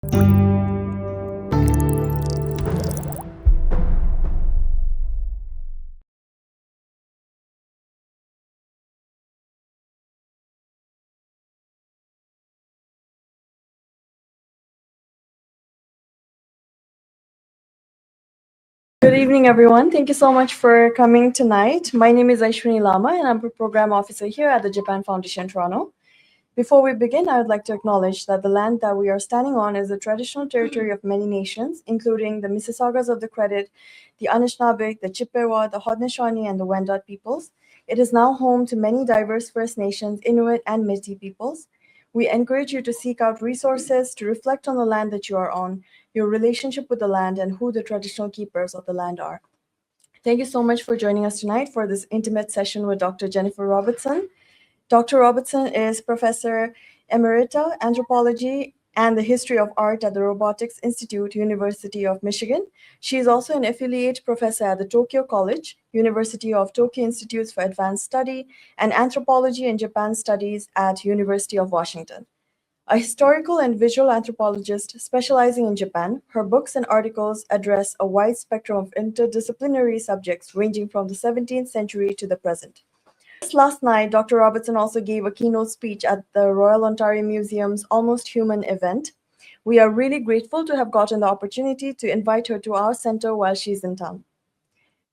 Good evening, everyone. Thank you so much for coming tonight. My name is Aishwini Lama, and I'm a program officer here at the Japan Foundation, Toronto. Before we begin, I would like to acknowledge that the land that we are standing on is the traditional territory of many nations, including the Mississaugas of the Credit, the Anishinaabe, the Chippewa, the Haudenosaunee, and the Wendat peoples. It is now home to many diverse First Nations, Inuit, and Métis peoples. We encourage you to seek out resources to reflect on the land that you are on, your relationship with the land, and who the traditional keepers of the land are. Thank you so much for joining us tonight for this intimate session with Dr. Jennifer Robertson. Dr. Robertson is Professor Emerita, Anthropology and the History of Art at the Robotics Institute, University of Michigan. She is also an affiliate professor at the Tokyo College, University of Tokyo Institutes for Advanced Study, and Anthropology and Japan Studies at University of Washington. A historical and visual anthropologist specializing in Japan, her books and articles address a wide spectrum of interdisciplinary subjects ranging from the 17th century to the present. Last night, Dr. Robertson also gave a keynote speech at the Royal Ontario Museum's Almost Human event. We are really grateful to have gotten the opportunity to invite her to our center while she's in town.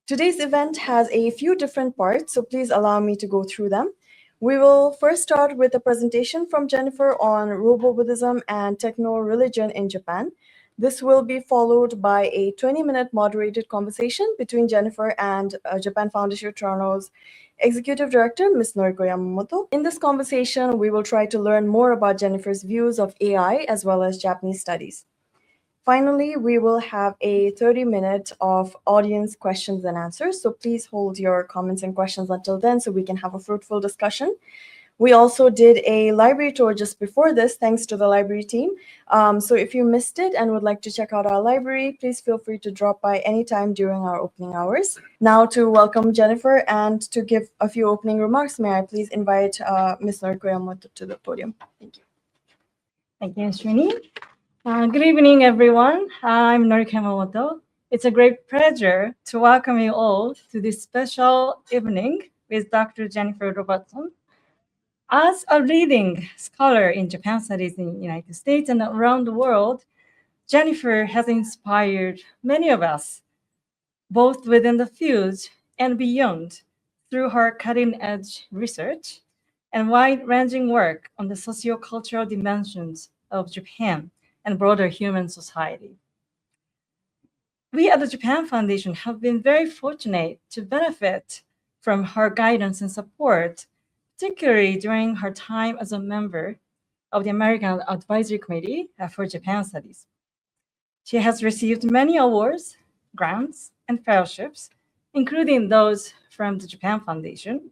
Today's event has a few different parts, so please allow me to go through them. We will first start with a presentation from Jennifer on Robo-Buddhism and Techno-Religion in Japan. This will be followed by a 20-minute moderated conversation between Jennifer and Japan Foundation Toronto's Executive Director, Ms. Noriko Yamamoto. In this conversation, we will try to learn more about Jennifer's views of AI as well as Japanese studies. Finally, we will have a 30-minute of audience questions and answers, so please hold your comments and questions until then so we can have a fruitful discussion. We also did a library tour just before this, thanks to the library team. So if you missed it and would like to check out our library, please feel free to drop by anytime during our opening hours. Now to welcome Jennifer and to give a few opening remarks, may I please invite Ms. Noriko Yamamoto to the podium. Thank you. Thank you, Srini. Good evening, everyone. I'm Noriko Yamamoto. It's a great pleasure to welcome you all to this special evening with Dr. Jennifer Robertson. As a leading scholar in Japan studies in the United States and around the world, Jennifer has inspired many of us, both within the field and beyond, through her cutting-edge research and wide-ranging work on the socio-cultural dimensions of Japan and broader human society. We at the Japan Foundation have been very fortunate to benefit from her guidance and support, particularly during her time as a member of the American Advisory Committee for Japan Studies. She has received many awards, grants, and fellowships, including those from the Japan Foundation,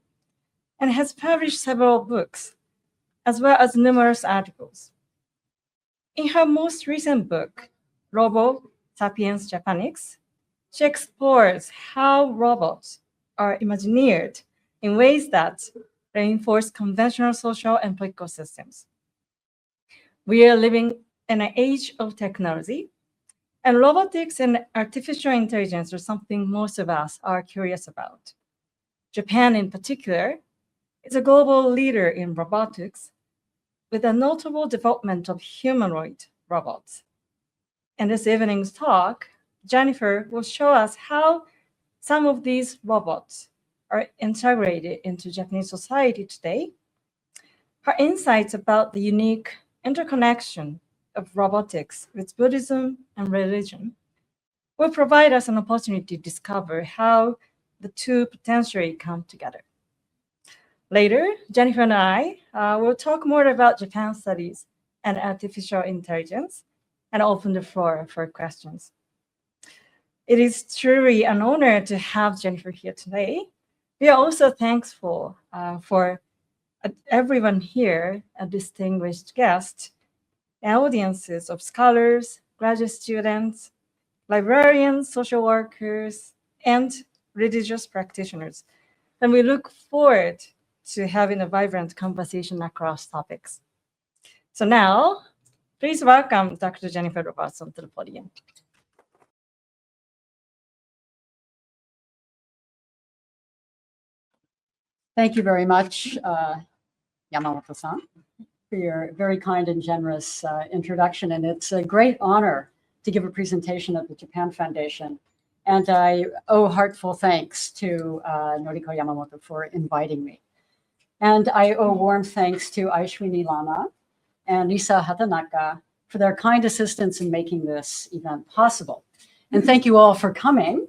and has published several books, as well as numerous articles. In her most recent book, Robo-Sapiens Japanix, she explores how robots are imagineered in ways that reinforce conventional social and political systems. We are living in an age of technology, and robotics and artificial intelligence are something most of us are curious about. Japan, in particular, is a global leader in robotics, with a notable development of humanoid robots. In this evening's talk, Jennifer will show us how some of these robots are integrated into Japanese society today. Her insights about the unique interconnection of robotics with Buddhism and religion will provide us an opportunity to discover how the two potentially come together. Later, Jennifer and I will talk more about Japan studies and artificial intelligence and open the floor for questions. It is truly an honor to have Jennifer here today. We are also thankful for everyone here, a distinguished guest, audiences of scholars, graduate students, librarians, social workers, and religious practitioners. And we look forward to having a vibrant conversation across topics. So now, Please welcome Dr. Jennifer Robertson to the podium. Thank you very much, Yamamoto-san, for your very kind and generous introduction. And it's a great honor to give a presentation at the Japan Foundation. And I owe heartful thanks to Noriko Yamamoto for inviting me. And I owe warm thanks to Aishwini Lama and Lisa Hatanaka for their kind assistance in making this event possible. And thank you all for coming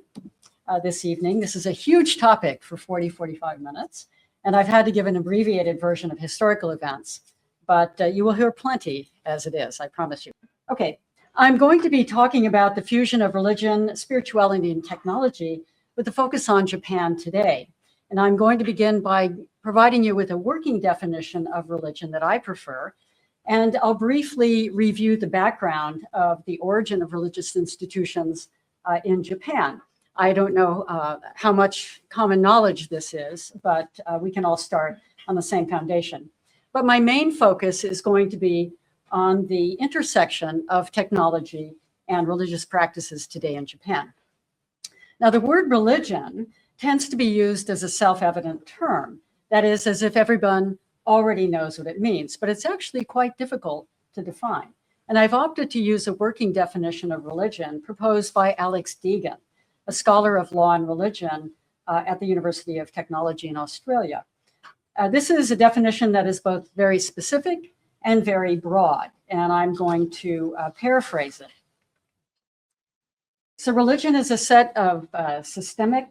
this evening. This is a huge topic for 45 minutes. And I've had to give an abbreviated version of historical events, but you will hear plenty as it is, I promise you. Okay, I'm going to be talking about the fusion of religion, spirituality, and technology with a focus on Japan today. And I'm going to begin by providing you with a working definition of religion that I prefer. And I'll briefly review the background of the origin of religious institutions in Japan. I don't know how much common knowledge this is, but we can all start on the same foundation. But my main focus is going to be on the intersection of technology and religious practices today in Japan. Now, the word religion tends to be used as a self-evident term. That is, as if everyone already knows what it means, but it's actually quite difficult to define. And I've opted to use a working definition of religion proposed by Alex Deegan, a scholar of law and religion at the University of Technology in Australia. This is a definition that is both very specific and very broad, and I'm going to paraphrase it. So religion is a set of systemic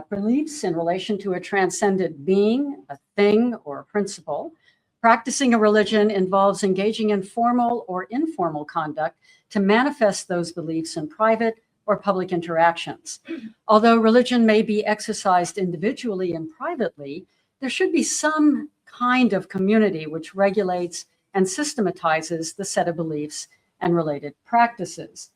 beliefs in relation to a transcendent being, a thing, or a principle. Practicing a religion involves engaging in formal or informal conduct to manifest those beliefs in private or public interactions. Although religion may be exercised individually and privately, there should be some kind of community which regulates and systematizes the set of beliefs and related practices.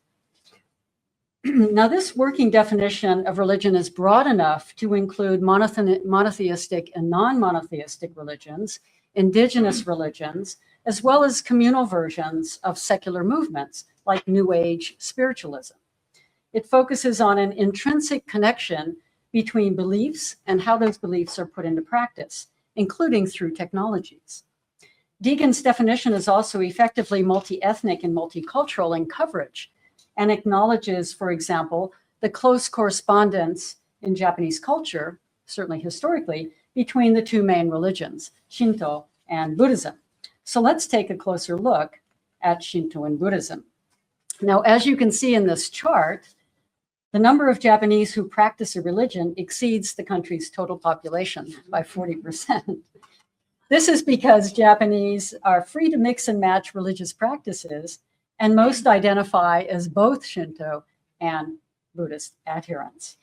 Now, this working definition of religion is broad enough to include monotheistic and non-monotheistic religions, indigenous religions, as well as communal versions of secular movements like New Age spiritualism. It focuses on an intrinsic connection between beliefs and how those beliefs are put into practice, including through technologies. Deegan's definition is also effectively multi-ethnic and multicultural in coverage and acknowledges, for example, the close correspondence in Japanese culture, certainly historically, between the two main religions, Shinto and Buddhism. So let's take a closer look at Shinto and Buddhism. Now, as you can see in this chart, the number of Japanese who practice a religion exceeds the country's total population by 40%. This is because Japanese are free to mix and match religious practices, and most identify as both Shinto and Buddhist adherents.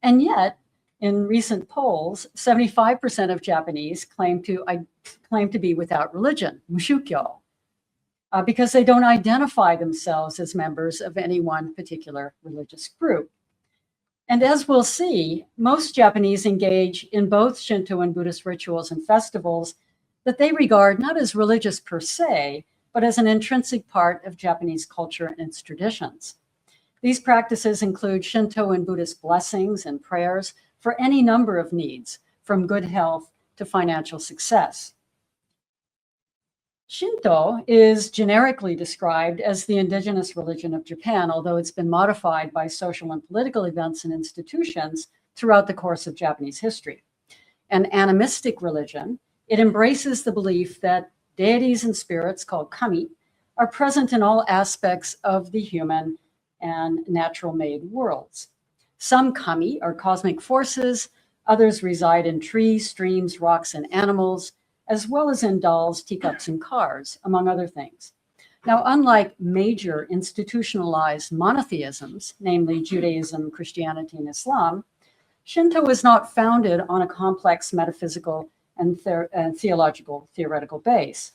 And yet, in recent polls, 75% of Japanese claim to be without religion, mushukyo, because they don't identify themselves as members of any one particular religious group. And as we'll see, most Japanese engage in both Shinto and Buddhist rituals and festivals that they regard not as religious per se, but as an intrinsic part of Japanese culture and its traditions. These practices include Shinto and Buddhist blessings and prayers for any number of needs, from good health to financial success. Shinto is generically described as the indigenous religion of Japan, although it's been modified by social and political events and institutions throughout the course of Japanese history. An animistic religion, it embraces the belief that deities and spirits called kami are present in all aspects of the human and natural-made worlds. Some kami are cosmic forces, others reside in trees, streams, rocks, and animals, as well as in dolls, teacups, and cars, among other things. Now, unlike major institutionalized monotheisms, namely Judaism, Christianity, and Islam, Shinto is not founded on a complex metaphysical and theoretical base.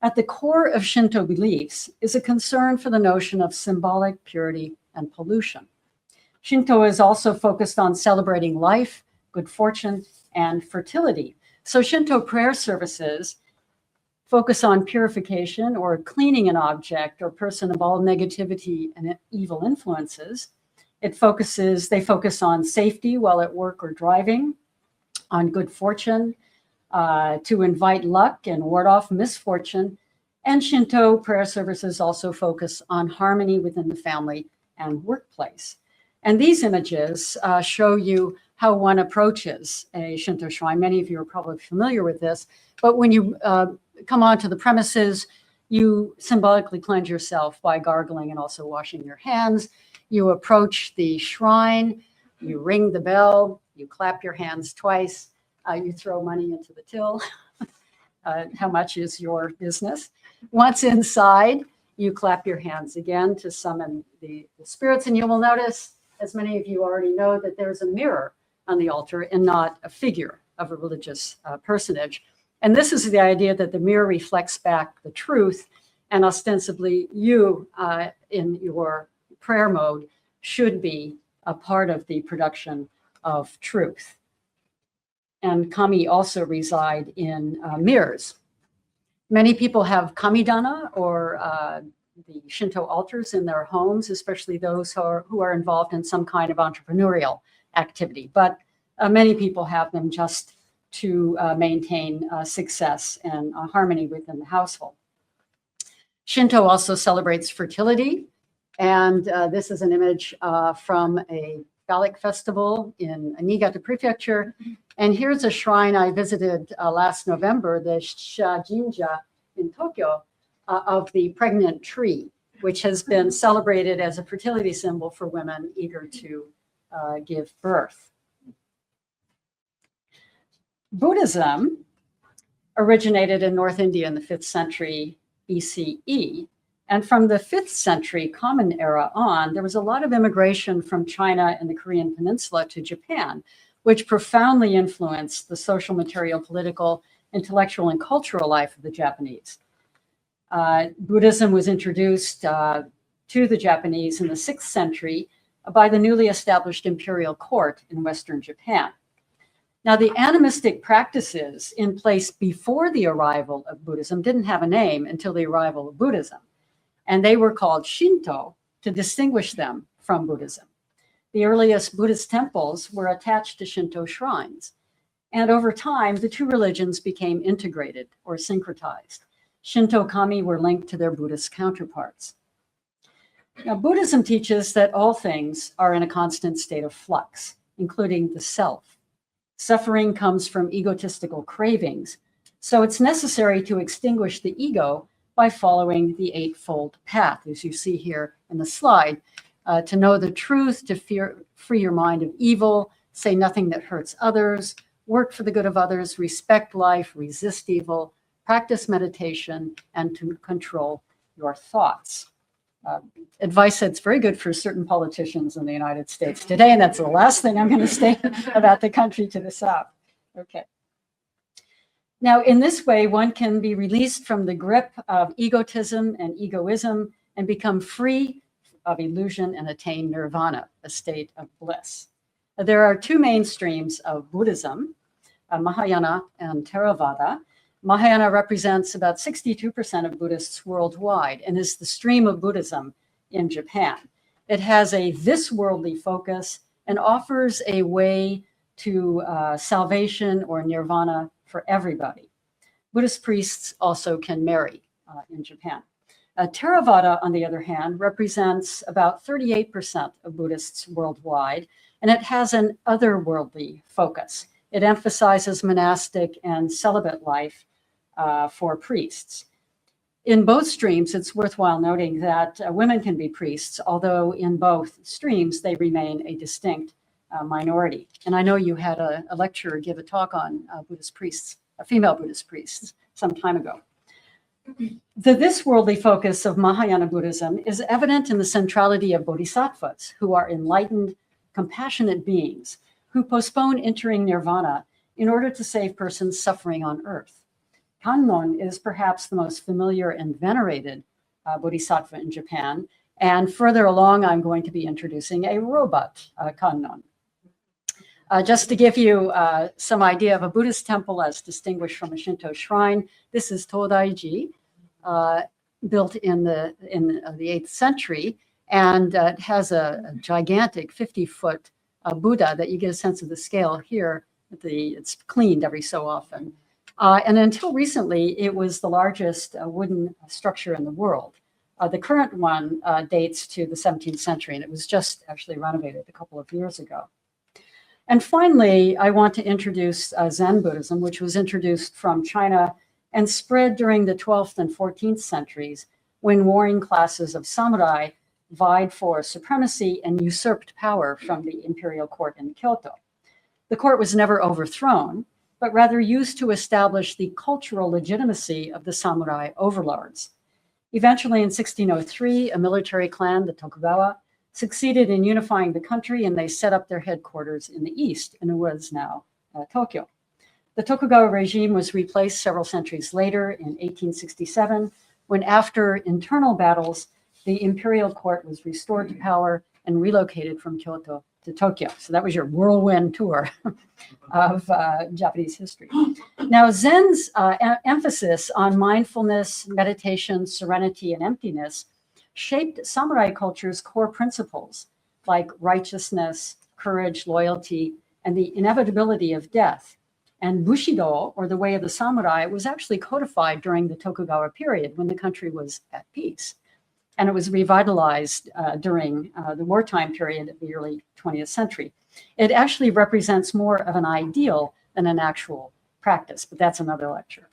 At the core of Shinto beliefs is a concern for the notion of symbolic purity and pollution. Shinto is also focused on celebrating life, good fortune, and fertility. So Shinto prayer services focus on purification or cleaning an object or person of all negativity and evil influences. They focus on safety while at work or driving, on good fortune, to invite luck and ward off misfortune. And Shinto prayer services also focus on harmony within the family and workplace. And these images show you how one approaches a Shinto shrine. Many of you are probably familiar with this, but when you come onto the premises, you symbolically cleanse yourself by gargling and also washing your hands. You approach the shrine, you ring the bell, you clap your hands twice, you throw money into the till. How much is your business? Once inside, you clap your hands again to summon the spirits, and you will notice, as many of you already know, that there's a mirror on the altar and not a figure of a religious personage. And this is the idea that the mirror reflects back the truth, and ostensibly you in your prayer mode should be a part of the production of truth. And kami also reside in mirrors. Many people have kamidana, or the Shinto altars in their homes, especially those who are involved in some kind of entrepreneurial activity. But many people have them just to maintain success and harmony within the household. Shinto also celebrates fertility. And this is an image from a phallic festival in Niigata Prefecture. And here's a shrine I visited last November, the Jinja in Tokyo, of the pregnant tree, which has been celebrated as a fertility symbol for women eager to give birth. Buddhism originated in North India in the 5th century BCE. And from the 5th century Common Era on, there was a lot of immigration from China and the Korean Peninsula to Japan, which profoundly influenced the social, material, political, intellectual, and cultural life of the Japanese. Buddhism was introduced to the Japanese in the 6th century by the newly established imperial court in Western Japan. Now, the animistic practices in place before the arrival of Buddhism didn't have a name until the arrival of Buddhism, and they were called Shinto to distinguish them from Buddhism. The earliest Buddhist temples were attached to Shinto shrines, and over time, the two religions became integrated or syncretized. Shinto kami were linked to their Buddhist counterparts. Now, Buddhism teaches that all things are in a constant state of flux, including the self. Suffering comes from egotistical cravings, so it's necessary to extinguish the ego by following the Eightfold Path, as you see here in the slide, to know the truth, to free your mind of evil, say nothing that hurts others, work for the good of others, respect life, resist evil, practice meditation, and to control your thoughts. Advice that's very good for certain politicians in the United States today, and that's the last thing I'm going to say about the country to the south. Okay. Now, in this way, one can be released from the grip of egotism and egoism and become free of illusion and attain nirvana, a state of bliss. There are two main streams of Buddhism, Mahayana and Theravada. Mahayana represents about 62% of Buddhists worldwide and is the stream of Buddhism in Japan. It has a this-worldly focus and offers a way to salvation or nirvana for everybody. Buddhist priests also can marry in Japan. Theravada, on the other hand, represents about 38% of Buddhists worldwide, and it has an otherworldly focus. It emphasizes monastic and celibate life for priests. In both streams, it's worthwhile noting that women can be priests, although in both streams, they remain a distinct minority. And I know you had a lecturer give a talk on Buddhist priests, female Buddhist priests, some time ago. The this-worldly focus of Mahayana Buddhism is evident in the centrality of bodhisattvas, who are enlightened, compassionate beings who postpone entering nirvana in order to save persons suffering on earth. Kannon is perhaps the most familiar and venerated bodhisattva in Japan. And further along, I'm going to be introducing a robot Kannon. Just to give you some idea of a Buddhist temple as distinguished from a Shinto shrine, this is Todaiji, built in the 8th century, and it has a gigantic 50-foot Buddha that you get a sense of the scale here. It's cleaned every so often. And until recently, it was the largest wooden structure in the world. The current one dates to the 17th century, and it was just actually renovated a couple of years ago. And finally, I want to introduce Zen Buddhism, which was introduced from China and spread during the 12th and 14th centuries when warring classes of samurai vied for supremacy and usurped power from the imperial court in Kyoto. The court was never overthrown, but rather used to establish the cultural legitimacy of the samurai overlords. Eventually, in 1603, a military clan, the Tokugawa, succeeded in unifying the country, and they set up their headquarters in the east, in what is now Tokyo. The Tokugawa regime was replaced several centuries later in 1867, when after internal battles, the imperial court was restored to power and relocated from Kyoto to Tokyo. So that was your whirlwind tour of Japanese history. Now, Zen's emphasis on mindfulness, meditation, serenity, and emptiness shaped samurai culture's core principles like righteousness, courage, loyalty, and the inevitability of death. And Bushido, or the way of the samurai, was actually codified during the Tokugawa period when the country was at peace. And it was revitalized during the wartime period of the early 20th century. It actually represents more of an ideal than an actual practice, but that's another lecture.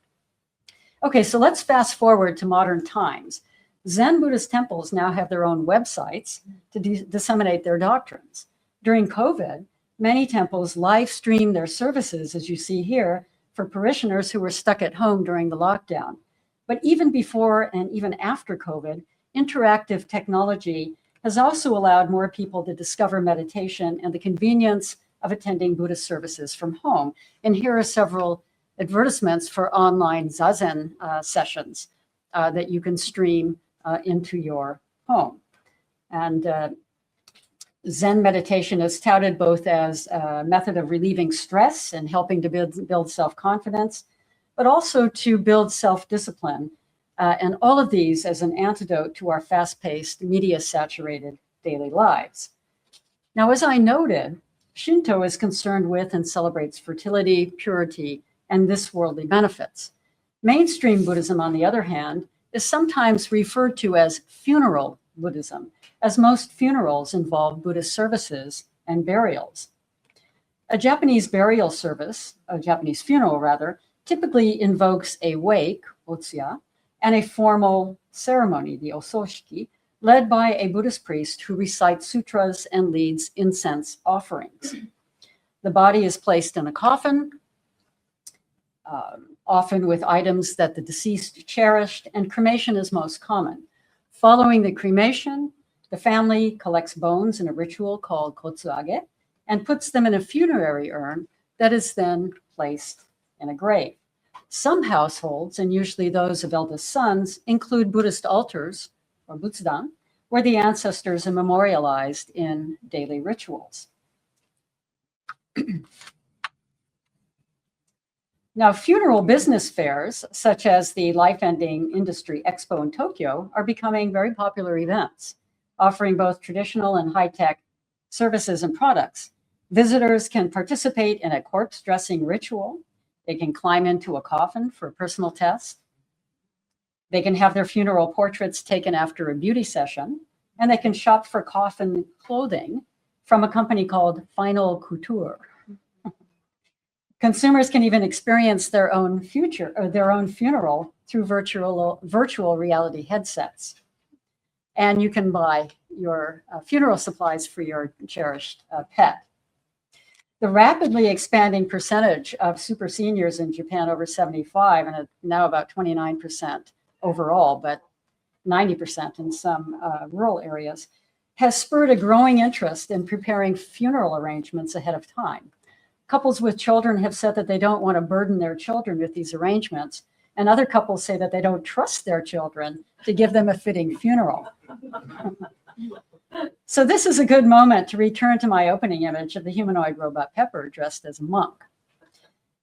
Okay, so let's fast forward to modern times. Zen Buddhist temples now have their own websites to disseminate their doctrines. During COVID, many temples live stream their services, as you see here, for parishioners who were stuck at home during the lockdown. But even before and even after COVID, interactive technology has also allowed more people to discover meditation and the convenience of attending Buddhist services from home. And here are several advertisements for online Zazen sessions that you can stream into your home. And Zen meditation is touted both as a method of relieving stress and helping to build self-confidence, but also to build self-discipline. And all of these as an antidote to our fast-paced, media-saturated daily lives. Now, as I noted, Shinto is concerned with and celebrates fertility, purity, and this worldly benefits. Mainstream Buddhism, on the other hand, is sometimes referred to as funeral Buddhism, as most funerals involve Buddhist services and burials. A Japanese burial service, a Japanese funeral rather, typically invokes a wake, otsuya, and a formal ceremony, the ososhiki, led by a Buddhist priest who recites sutras and leads incense offerings. The body is placed in a coffin, often with items that the deceased cherished, and cremation is most common. Following the cremation, the family collects bones in a ritual called kotsuage and puts them in a funerary urn that is then placed in a grave. Some households, and usually those of eldest sons, include Buddhist altars, or butsudan, where the ancestors are memorialized in daily rituals. Now, funeral business fairs, such as the Life-Ending Industry Expo in Tokyo, are becoming very popular events, offering both traditional and high-tech services and products. Visitors can participate in a corpse dressing ritual. They can climb into a coffin for a personal test. They can have their funeral portraits taken after a beauty session, and they can shop for coffin clothing from a company called Final Couture. Consumers can even experience their own funeral through virtual reality headsets. And you can buy your funeral supplies for your cherished pet. The rapidly expanding percentage of super seniors in Japan over 75, and now about 29% overall, but 90% in some rural areas, has spurred a growing interest in preparing funeral arrangements ahead of time. Couples with children have said that they don't want to burden their children with these arrangements, and other couples say that they don't trust their children to give them a fitting funeral. So this is a good moment to return to my opening image of the humanoid robot Pepper dressed as a monk.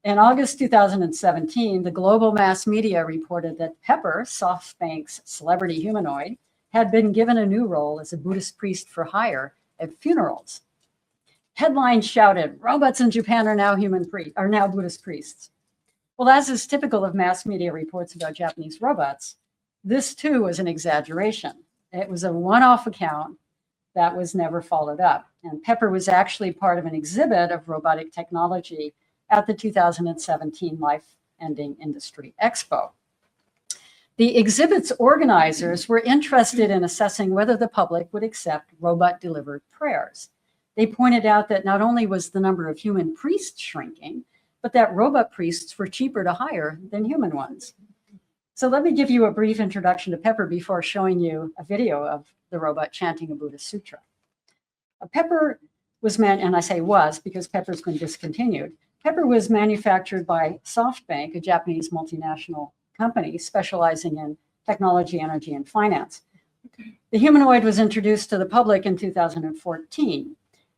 In August 2017, the global mass media reported that Pepper, SoftBank's celebrity humanoid, had been given a new role as a Buddhist priest for hire at funerals. Headlines shouted, "Robots in Japan are now Buddhist priests." Well, as is typical of mass media reports about Japanese robots, this too was an exaggeration. It was a one-off account that was never followed up. And Pepper was actually part of an exhibit of robotic technology at the 2017 Life Ending Industry Expo. The exhibit's organizers were interested in assessing whether the public would accept robot-delivered prayers. They pointed out that not only was the number of human priests shrinking, but that robot priests were cheaper to hire than human ones. So let me give you a brief introduction to Pepper before showing you a video of the robot chanting a Buddhist sutra. Pepper was, and I say was because Pepper's been discontinued. Pepper was manufactured by SoftBank, a Japanese multinational company specializing in technology, energy, and finance. The humanoid was introduced to the public in 2014,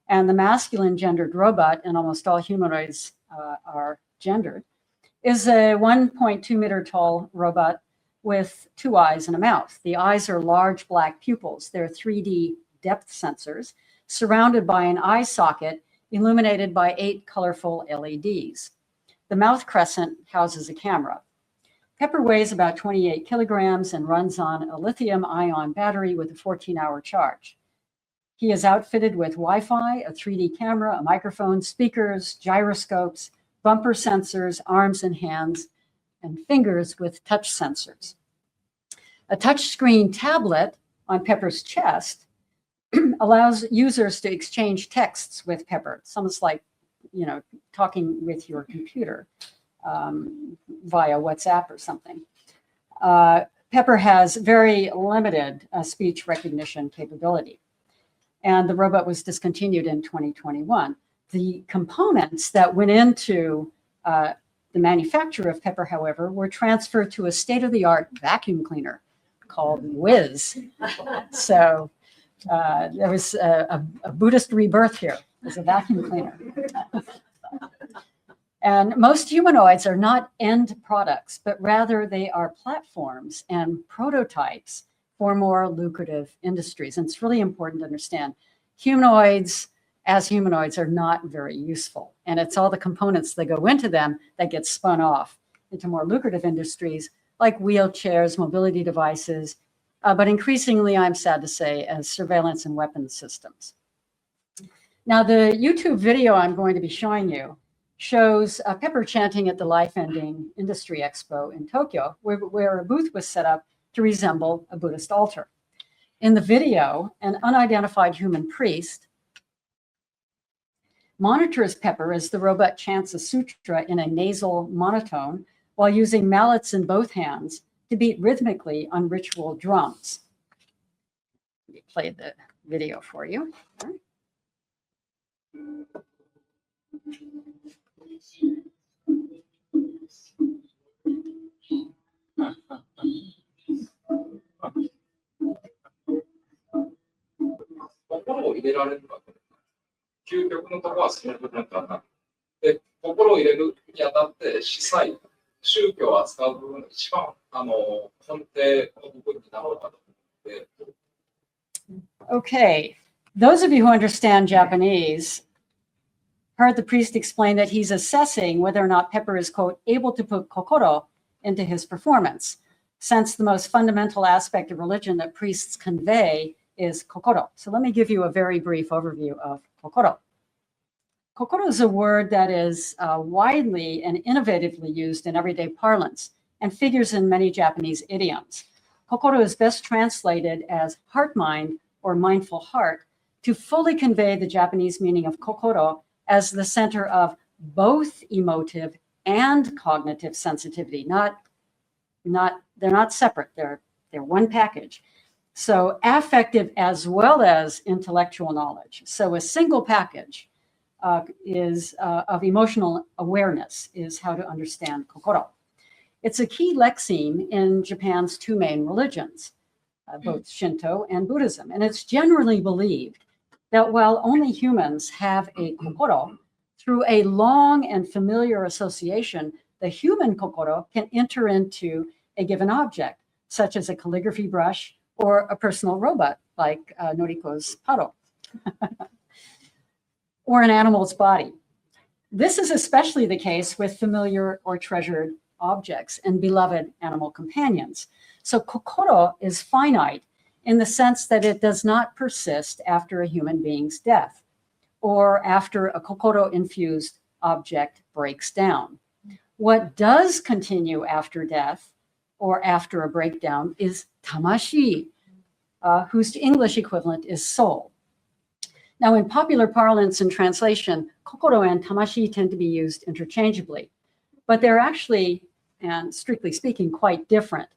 and the masculine gendered robot, and almost all humanoids are gendered, is a 1.2 meter tall robot with 2 eyes and a mouth. The eyes are large black pupils. They're 3D depth sensors surrounded by an eye socket illuminated by 8 colorful LEDs. The mouth crescent houses a camera. Pepper weighs about 28 kilograms and runs on a lithium-ion battery with a 14-hour charge. He is outfitted with Wi-Fi, a 3D camera, a microphone, speakers, gyroscopes, bumper sensors, arms and hands, and fingers with touch sensors. A touchscreen tablet on Pepper's chest allows users to exchange texts with Pepper. It's almost like, talking with your computer via WhatsApp or something. Pepper has very limited speech recognition capability, and the robot was discontinued in 2021. The components that went into the manufacture of Pepper, however, were transferred to a state-of-the-art vacuum cleaner called Whiz. So there was a Buddhist rebirth here as a vacuum cleaner. And most humanoids are not end products, but rather they are platforms and prototypes for more lucrative industries. And it's really important to understand humanoids as humanoids are not very useful. And it's all the components that go into them that get spun off into more lucrative industries like wheelchairs, mobility devices, but increasingly, I'm sad to say, as surveillance and weapons systems. Now, the YouTube video I'm going to be showing you shows Pepper chanting at the Life Ending Industry Expo in Tokyo, where a booth was set up to resemble a Buddhist altar. In the video, an unidentified human priest monitors Pepper as the robot chants a sutra in a nasal monotone while using mallets in both hands to beat rhythmically on ritual drums. Let me play the video for you. Okay, those of you who understand Japanese heard the priest explain that he's assessing whether or not Pepper is, quote, able to put kokoro into his performance, since the most fundamental aspect of religion that priests convey is kokoro. So let me give you a very brief overview of kokoro. Kokoro is a word that is widely and innovatively used in everyday parlance and figures in many Japanese idioms. Kokoro is best translated as heart-mind or mindful heart to fully convey the Japanese meaning of kokoro as the center of both emotive and cognitive sensitivity. They're not separate, they're one package. So affective as well as intellectual knowledge. So a single package of emotional awareness is how to understand kokoro. It's a key lexeme in Japan's 2 main religions. both Shinto and Buddhism. And it's generally believed that while only humans have a kokoro, through a long and familiar association, the human kokoro can enter into a given object, such as a calligraphy brush or a personal robot like Noriko's Paro, or an animal's body. This is especially the case with familiar or treasured objects and beloved animal companions. So kokoro is finite in the sense that it does not persist after a human being's death or after a kokoro-infused object breaks down. What does continue after death or after a breakdown is tamashi, whose English equivalent is soul. Now, in popular parlance and translation, kokoro and tamashi tend to be used interchangeably, but they're actually, and strictly speaking, quite different.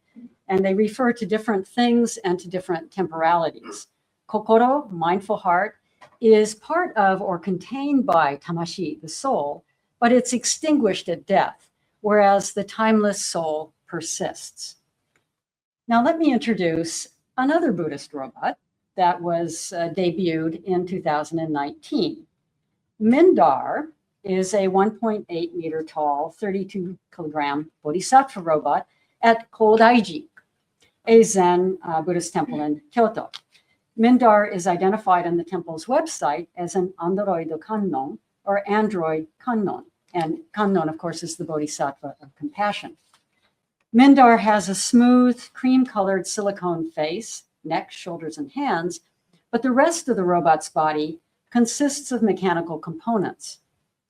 And they refer to different things and to different temporalities. Kokoro, mindful heart, is part of or contained by tamashi, the soul, but it's extinguished at death, whereas the timeless soul persists. Now, let me introduce another Buddhist robot that was debuted in 2019. Mindar is a 1.8 meter tall, 32 kilogram bodhisattva robot at Kodaiji, a Zen Buddhist temple in Kyoto. Mindar is identified on the temple's website as an Android Kannon, or android Kannon. And Kannon, of course, is the bodhisattva of compassion. Mindar has a smooth, cream-colored silicone face, neck, shoulders, and hands, but the rest of the robot's body consists of mechanical components.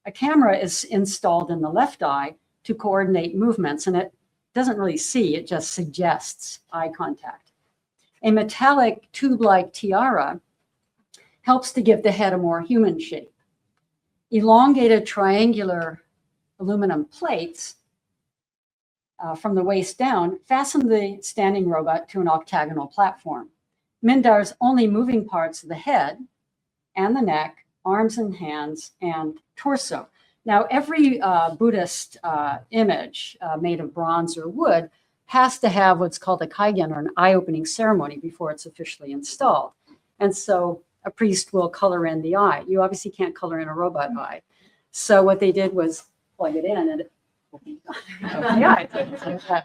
A camera is installed in the left eye to coordinate movements, and it doesn't really see, it just suggests eye contact. A metallic tube-like tiara helps to give the head a more human shape. Elongated triangular aluminum plates from the waist down fasten the standing robot to an octagonal platform. Mindar's only moving parts are the head and the neck, arms and hands, and torso. Now, every Buddhist image made of bronze or wood has to have what's called a kaigen, or an eye-opening ceremony, before it's officially installed. And so a priest will color in the eye. You obviously can't color in a robot eye. So what they did was plug it in and it opened the eye. So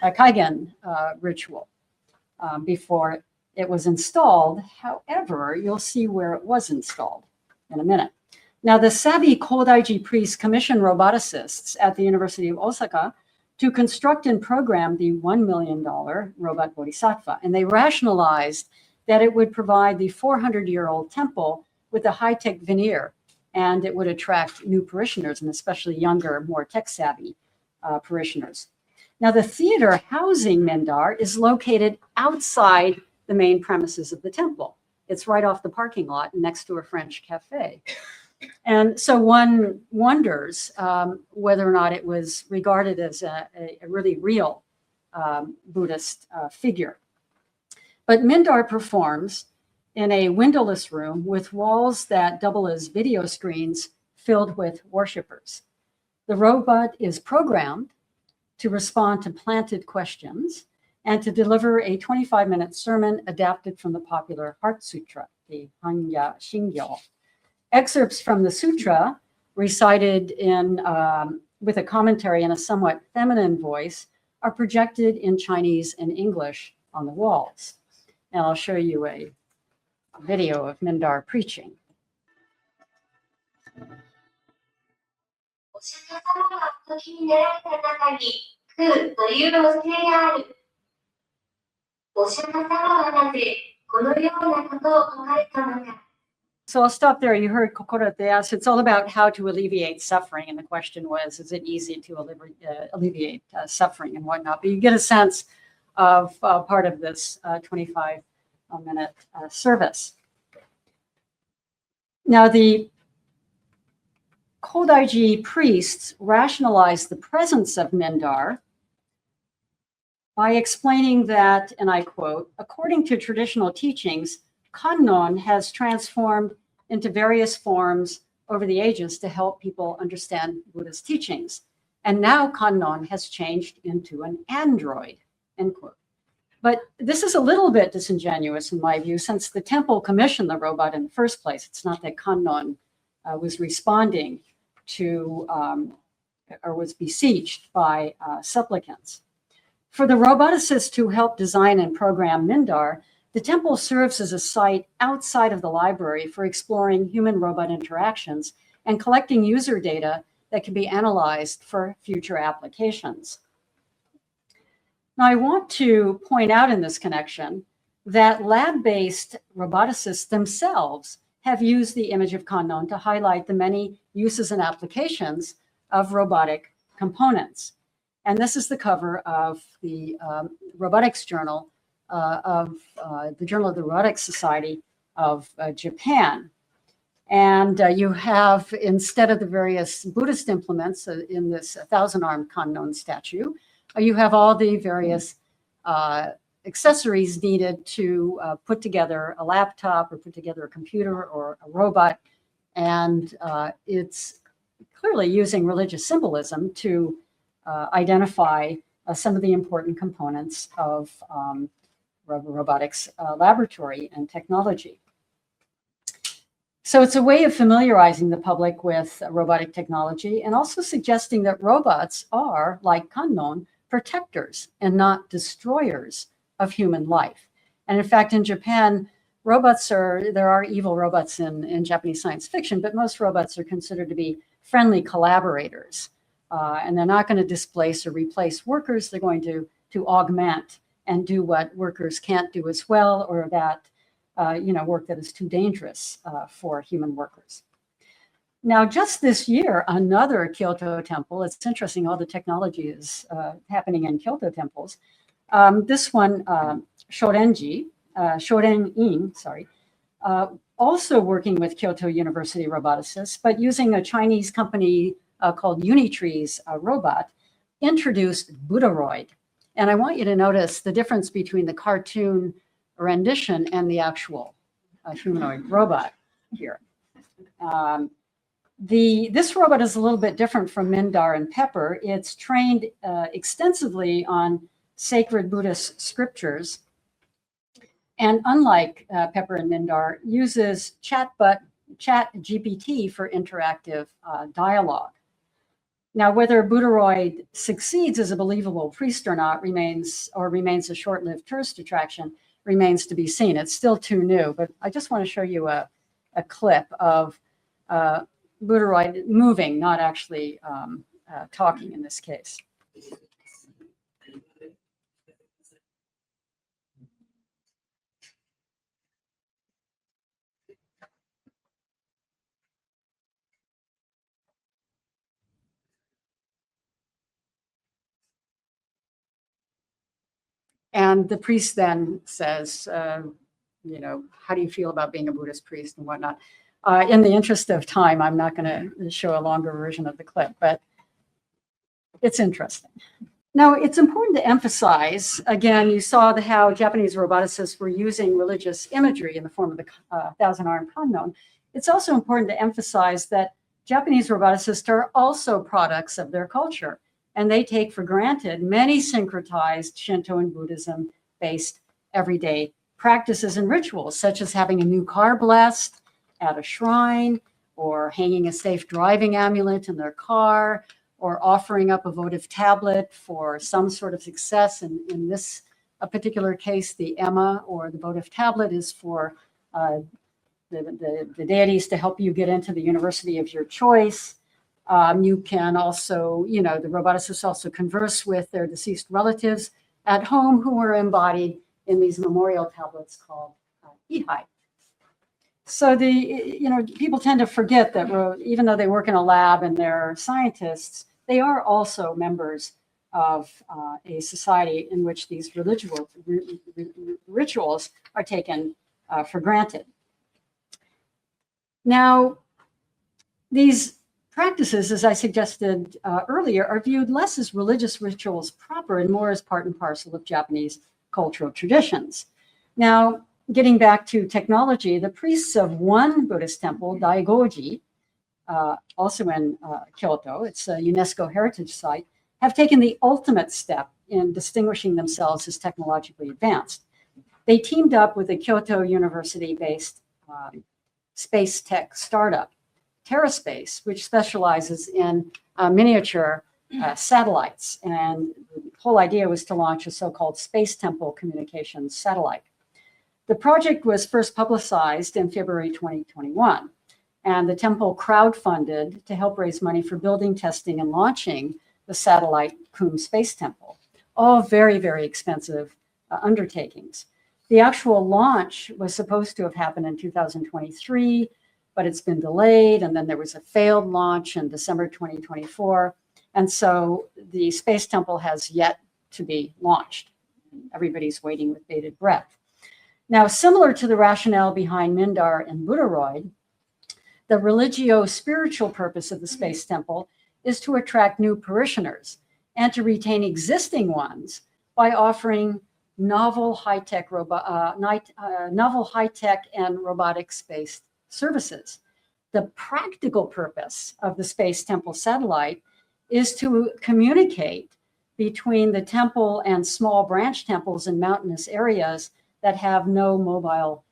a kaigen ritual before it was installed. However, you'll see where it was installed in a minute. Now, the savvy Kodaiji priests commissioned roboticists at the University of Osaka to construct and program the $1 million robot bodhisattva. And they rationalized that it would provide the 400-year-old temple with a high-tech veneer, and it would attract new parishioners, and especially younger, more tech-savvy parishioners. Now, the theater housing Mindar is located outside the main premises of the temple. It's right off the parking lot next to a French cafe. And so one wonders whether or not it was regarded as a really real Buddhist figure. But Mindar performs in a windowless room with walls that double as video screens filled with worshipers. The robot is programmed to respond to planted questions and to deliver a 25-minute sermon adapted from the popular Heart Sutra, the Hanya Shingyo. Excerpts from the sutra, recited in with a commentary in a somewhat feminine voice, are projected in Chinese and English on the walls. And I'll show you a video of Mindar preaching. お釈迦様が時に練られた中に空というの性がある。お釈迦様はなぜこのようなことを説かれたのか。 So I'll stop there. You heard kokoro te asu. It's all about how to alleviate suffering. And the question was, is it easy to alleviate suffering and whatnot? But you get a sense of part of this 25-minute service. Now, the Kodaiji priests rationalized the presence of Mindar by explaining that, and I quote, according to traditional teachings, Kannon has transformed into various forms over the ages to help people understand Buddha's teachings. And now Kannon has changed into an android, end quote. But this is a little bit disingenuous in my view, since the temple commissioned the robot in the first place. It's not that Kannon was responding to or was besieged by supplicants. For the roboticists who helped design and program Mindar, the temple serves as a site outside of the library for exploring human-robot interactions and collecting user data that can be analyzed for future applications. Now, I want to point out in this connection that lab-based roboticists themselves have used the image of Kannon to highlight the many uses and applications of robotic components. And this is the cover of the robotics journal of the Journal of the Robotics Society of Japan. And you have, instead of the various Buddhist implements in this 1,000-armed Kannon statue, you have all the various accessories needed to put together a laptop or put together a computer or a robot. And it's clearly using religious symbolism to identify some of the important components of robotics laboratory and technology. So it's a way of familiarizing the public with robotic technology and also suggesting that robots are, like Kannon, protectors and not destroyers of human life. And in fact, in Japan, there are evil robots in Japanese science fiction, but most robots are considered to be friendly collaborators. And they're not going to displace or replace workers. They're going to augment and do what workers can't do as well, or that work that is too dangerous for human workers. Now, just this year, another Kyoto temple, it's interesting, all the technology is happening in Kyoto temples. This one, Shoren-in, also working with Kyoto University roboticists, but using a Chinese company called Unitree's robot, introduced Buddharoid. And I want you to notice the difference between the cartoon rendition and the actual humanoid robot here. This robot is a little bit different from Mindar and Pepper. It's trained extensively on sacred Buddhist scriptures. And unlike Pepper and Mindar, uses ChatGPT for interactive dialogue. Now, whether Buddharoid succeeds as a believable priest or not remains a short-lived tourist attraction remains to be seen. It's still too new, but I just want to show you a clip of Buddharoid moving, not actually talking in this case. And the priest then says, how do you feel about being a Buddhist priest and whatnot? In the interest of time, I'm not going to show a longer version of the clip, but it's interesting. Now, it's important to emphasize, again, you saw how Japanese roboticists were using religious imagery in the form of the 1,000-armed Kannon. It's also important to emphasize that Japanese roboticists are also products of their culture, and they take for granted many syncretized Shinto and Buddhism-based everyday practices and rituals, such as having a new car blessed at a shrine, or hanging a safe driving amulet in their car, or offering up a votive tablet for some sort of success. In this particular case, the Emma, or the votive tablet, is for the deities to help you get into the university of your choice. You can also, the roboticists also converse with their deceased relatives at home who are embodied in these memorial tablets called ihai. So people tend to forget that even though they work in a lab and they're scientists, they are also members of a society in which these rituals are taken for granted. Now, these practices, as I suggested earlier, are viewed less as religious rituals proper and more as part and parcel of Japanese cultural traditions. Now, getting back to technology, the priests of one Buddhist temple, Daigoji, also in Kyoto, it's a UNESCO heritage site, have taken the ultimate step in distinguishing themselves as technologically advanced. They teamed up with a Kyoto University-based space tech startup, TerraSpace, which specializes in miniature satellites. And the whole idea was to launch a so-called Space Temple communications satellite. The project was first publicized in February 2021, and the temple crowdfunded to help raise money for building, testing, and launching the satellite Kum Space Temple. All very, very expensive undertakings. The actual launch was supposed to have happened in 2023, but it's been delayed, and then there was a failed launch in December 2024. And so the Space Temple has yet to be launched. Everybody's waiting with bated breath. Now, similar to the rationale behind Mindar and Buddharoid, the religio-spiritual purpose of the Space Temple is to attract new parishioners and to retain existing ones by offering novel high-tech and robotics-based services. The practical purpose of the Space Temple satellite is to communicate between the temple and small branch temples in mountainous areas that have no mobile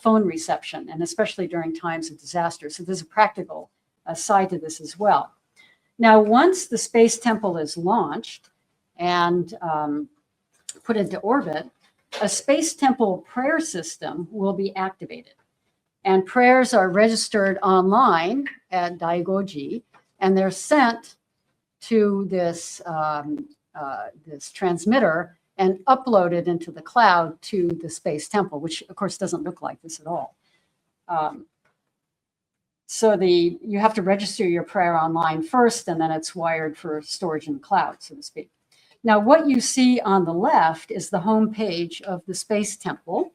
phone reception, and especially during times of disaster. So there's a practical side to this as well. Now, once the Space Temple is launched and put into orbit, a Space Temple prayer system will be activated. And prayers are registered online at Daigoji, and they're sent to this, this transmitter and uploaded into the cloud to the Space Temple, which of course doesn't look like this at all. So you have to register your prayer online first, and then it's wired for storage in the cloud, so to speak. Now, what you see on the left is the home page of the Space Temple.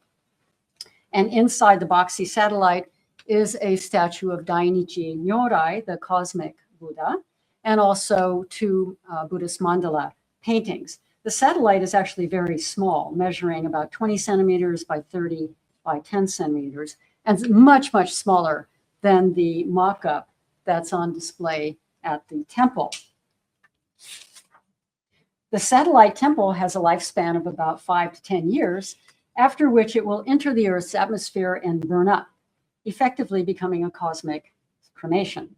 And inside the boxy satellite is a statue of Dainichi Nyorai, the cosmic Buddha, and also two Buddhist mandala paintings. The satellite is actually very small, measuring about 20 centimeters by 30 by 10 centimeters, and much, much smaller than the mock-up that's on display at the temple. The satellite temple has a lifespan of about 5 to 10 years, after which it will enter the Earth's atmosphere and burn up, effectively becoming a cosmic cremation.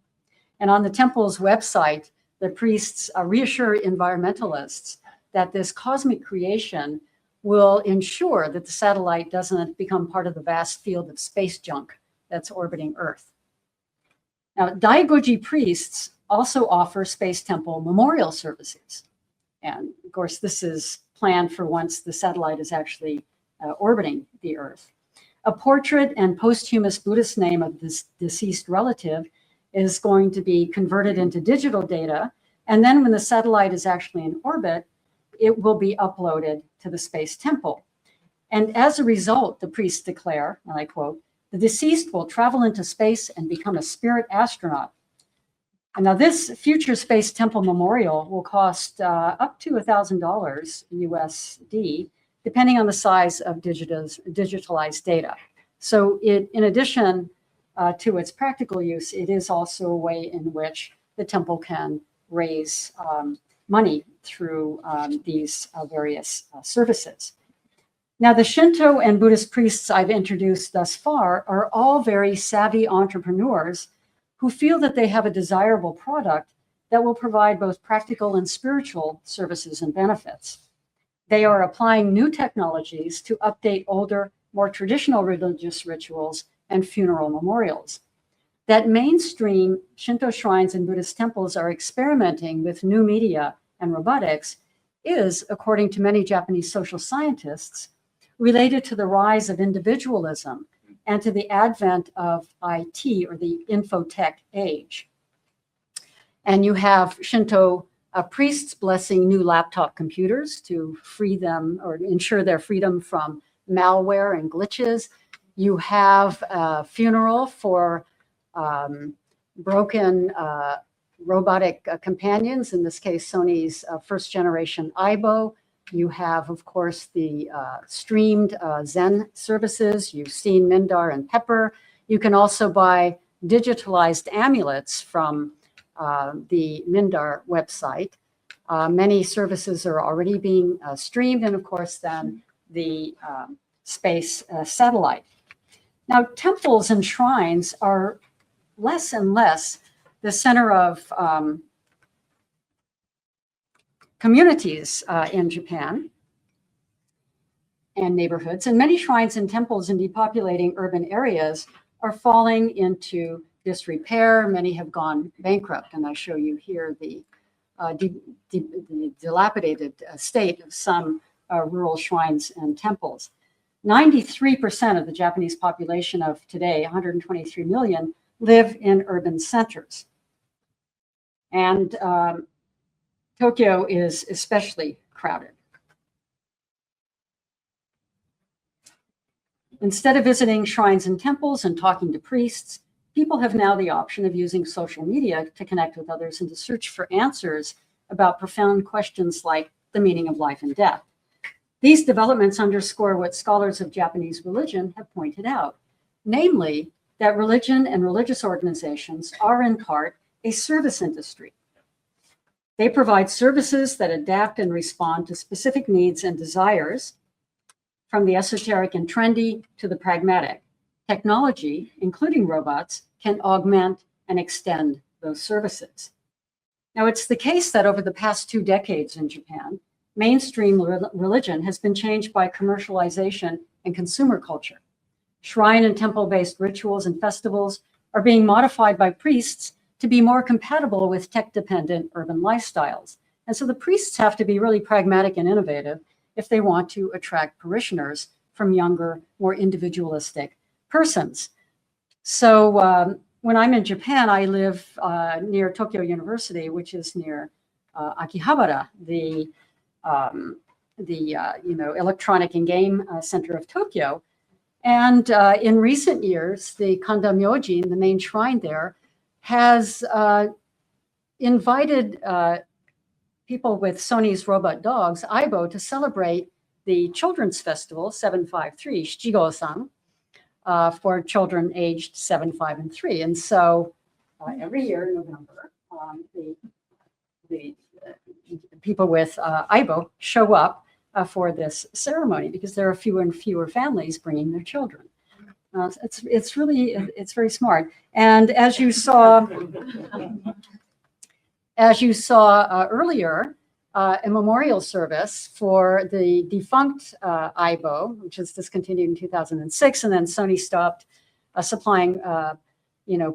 And on the temple's website, the priests reassure environmentalists that this cosmic creation will ensure that the satellite doesn't become part of the vast field of space junk that's orbiting Earth. Now, Daigoji priests also offer Space Temple memorial services. And of course, this is planned for once the satellite is actually orbiting the Earth. A portrait and posthumous Buddhist name of this deceased relative is going to be converted into digital data. And then when the satellite is actually in orbit, it will be uploaded to the Space Temple. And as a result, the priests declare, and I quote, "The deceased will travel into space and become a spirit astronaut." And now this future Space Temple memorial will cost up to $1,000 USD, depending on the size of digitalized data. So in addition to its practical use, it is also a way in which the temple can raise money through these various services. Now, the Shinto and Buddhist priests I've introduced thus far are all very savvy entrepreneurs who feel that they have a desirable product that will provide both practical and spiritual services and benefits. They are applying new technologies to update older, more traditional religious rituals and funeral memorials. That mainstream Shinto shrines and Buddhist temples are experimenting with new media and robotics is, according to many Japanese social scientists, related to the rise of individualism and to the advent of IT, or the infotech age. And you have Shinto priests blessing new laptop computers to free them or ensure their freedom from malware and glitches. You have a funeral for broken robotic companions, in this case, Sony's first generation Aibo. You have, of course, the streamed Zen services. You've seen Mindar and Pepper. You can also buy digitalized amulets from the Mindar website. Many services are already being streamed, and of course, then the space satellite. Now, temples and shrines are less and less the center of communities in Japan and neighborhoods, and many shrines and temples in depopulating urban areas are falling into disrepair. Many have gone bankrupt, and I show you here the dilapidated state of some rural shrines and temples. 93% of the Japanese population of today, 123 million, live in urban centers. And Tokyo is especially crowded. Instead of visiting shrines and temples and talking to priests, people have now the option of using social media to connect with others and to search for answers about profound questions like the meaning of life and death. These developments underscore what scholars of Japanese religion have pointed out, namely that religion and religious organizations are in part a service industry. They provide services that adapt and respond to specific needs and desires, from the esoteric and trendy to the pragmatic. Technology, including robots, can augment and extend those services. Now, it's the case that over the past 2 decades in Japan, mainstream religion has been changed by commercialization and consumer culture. Shrine and temple-based rituals and festivals are being modified by priests to be more compatible with tech-dependent urban lifestyles. And so the priests have to be really pragmatic and innovative if they want to attract parishioners from younger, more individualistic persons. So when I'm in Japan, I live near Tokyo University, which is near Akihabara, the electronic and game center of Tokyo. And in recent years, the Kanda Myojin, the main shrine there, has invited people with Sony's robot dogs, Aibo, to celebrate the children's festival, 753, Shichigo-san, for children aged 7, 5, and 3. And so every year in November, the people with Aibo show up for this ceremony because there are fewer and fewer families bringing their children. It's very smart. And as you saw earlier, a memorial service for the defunct Aibo, which was discontinued in 2006, and then Sony stopped supplying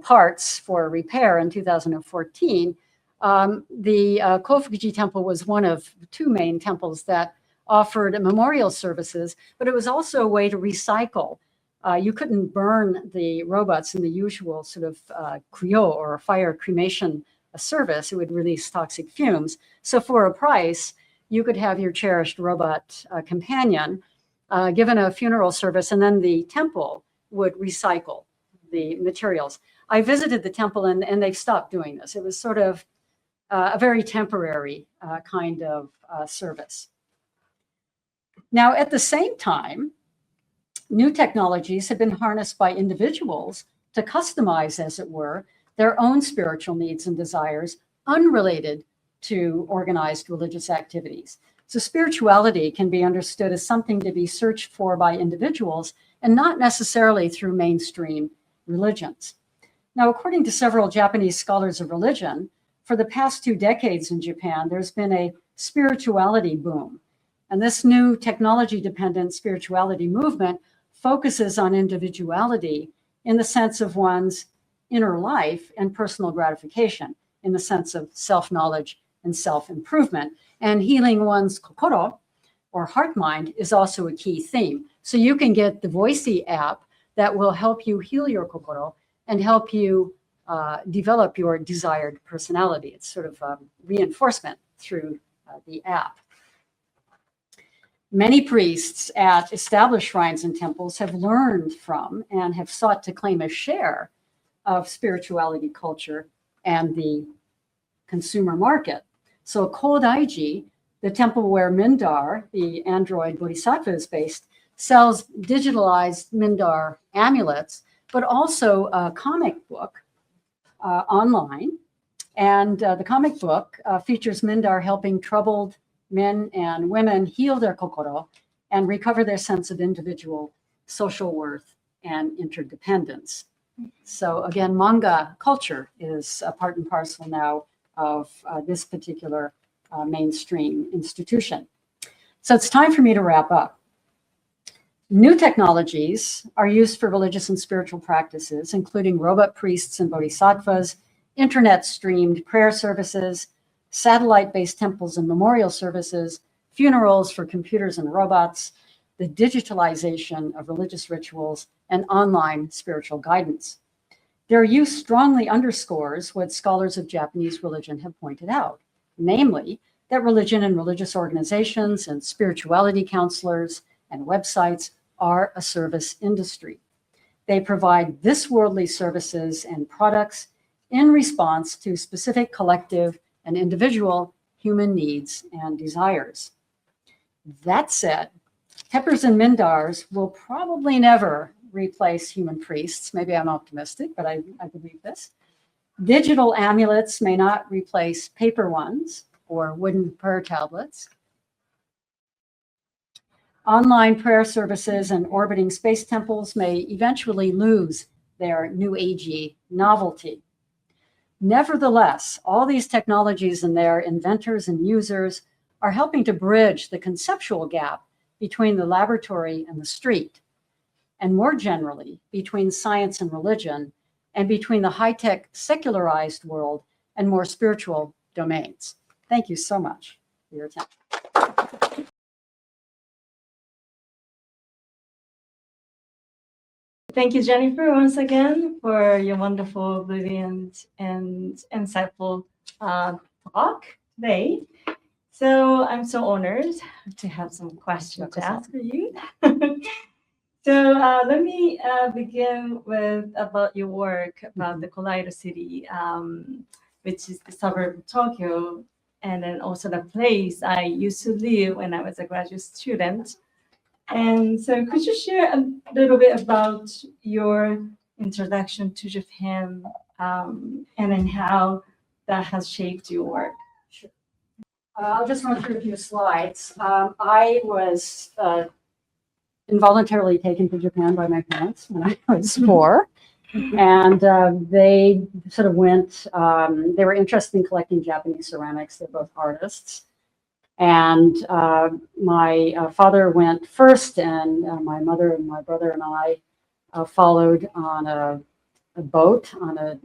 parts for repair in 2014. The Kofukuji Temple was one of 2 main temples that offered memorial services, but it was also a way to recycle. You couldn't burn the robots in the usual sort of cryo or fire cremation service. It would release toxic fumes. So for a price, you could have your cherished robot companion given a funeral service, and then the temple would recycle the materials. I visited the temple and they've stopped doing this. It was sort of a very temporary kind of service. Now, at the same time, new technologies have been harnessed by individuals to customize, as it were, their own spiritual needs and desires unrelated to organized religious activities. So spirituality can be understood as something to be searched for by individuals and not necessarily through mainstream religions. Now, according to several Japanese scholars of religion, for the past 2 decades in Japan, there's been a spirituality boom. And this new technology-dependent spirituality movement focuses on individuality in the sense of one's inner life and personal gratification, in the sense of self-knowledge and self-improvement. And healing one's kokoro, or heart-mind, is also a key theme. So you can get the Voicey app that will help you heal your kokoro and help you develop your desired personality. It's sort of reinforcement through the app. Many priests at established shrines and temples have learned from and have sought to claim a share of spirituality culture and the consumer market. So Kodaiji, the temple where Mindar, the android bodhisattva, is based, sells digitalized Mindar amulets, but also a comic book online And the comic book features Mindar helping troubled men and women heal their kokoro and recover their sense of individual social worth and interdependence. So again, manga culture is a part and parcel now of this particular mainstream institution. So it's time for me to wrap up. New technologies are used for religious and spiritual practices, including robot priests and bodhisattvas, internet-streamed prayer services, satellite-based temples and memorial services, funerals for computers and robots, the digitalization of religious rituals, and online spiritual guidance. Their use strongly underscores what scholars of Japanese religion have pointed out, namely that religion and religious organizations and spirituality counselors and websites are a service industry. They provide this worldly services and products in response to specific collective and individual human needs and desires. That said, peppers and mindars will probably never replace human priests. Maybe I'm optimistic, but I believe this. Digital amulets may not replace paper ones or wooden prayer tablets. Online prayer services and orbiting space temples may eventually lose their new agey novelty. Nevertheless, all these technologies and their inventors and users are helping to bridge the conceptual gap between the laboratory and the street, and more generally, between science and religion, and between the high-tech secularized world and more spiritual domains. Thank you so much for your attention. Thank you, Jennifer, once again for your wonderful, brilliant, and insightful talk today. So I'm so honored to have some questions to ask for you. So let me begin with about your work about the Collider City, which is the suburb of Tokyo, and then also the place I used to live when I was a graduate student. And so could you share a little bit about your introduction to Japan and then how that has shaped your work? Sure. I'll just run through a few slides. I was involuntarily taken to Japan by my parents when I was 4. And they sort of went, they were interested in collecting Japanese ceramics. They're both artists. And my father went first, and my mother and my brother and I followed on a boat on a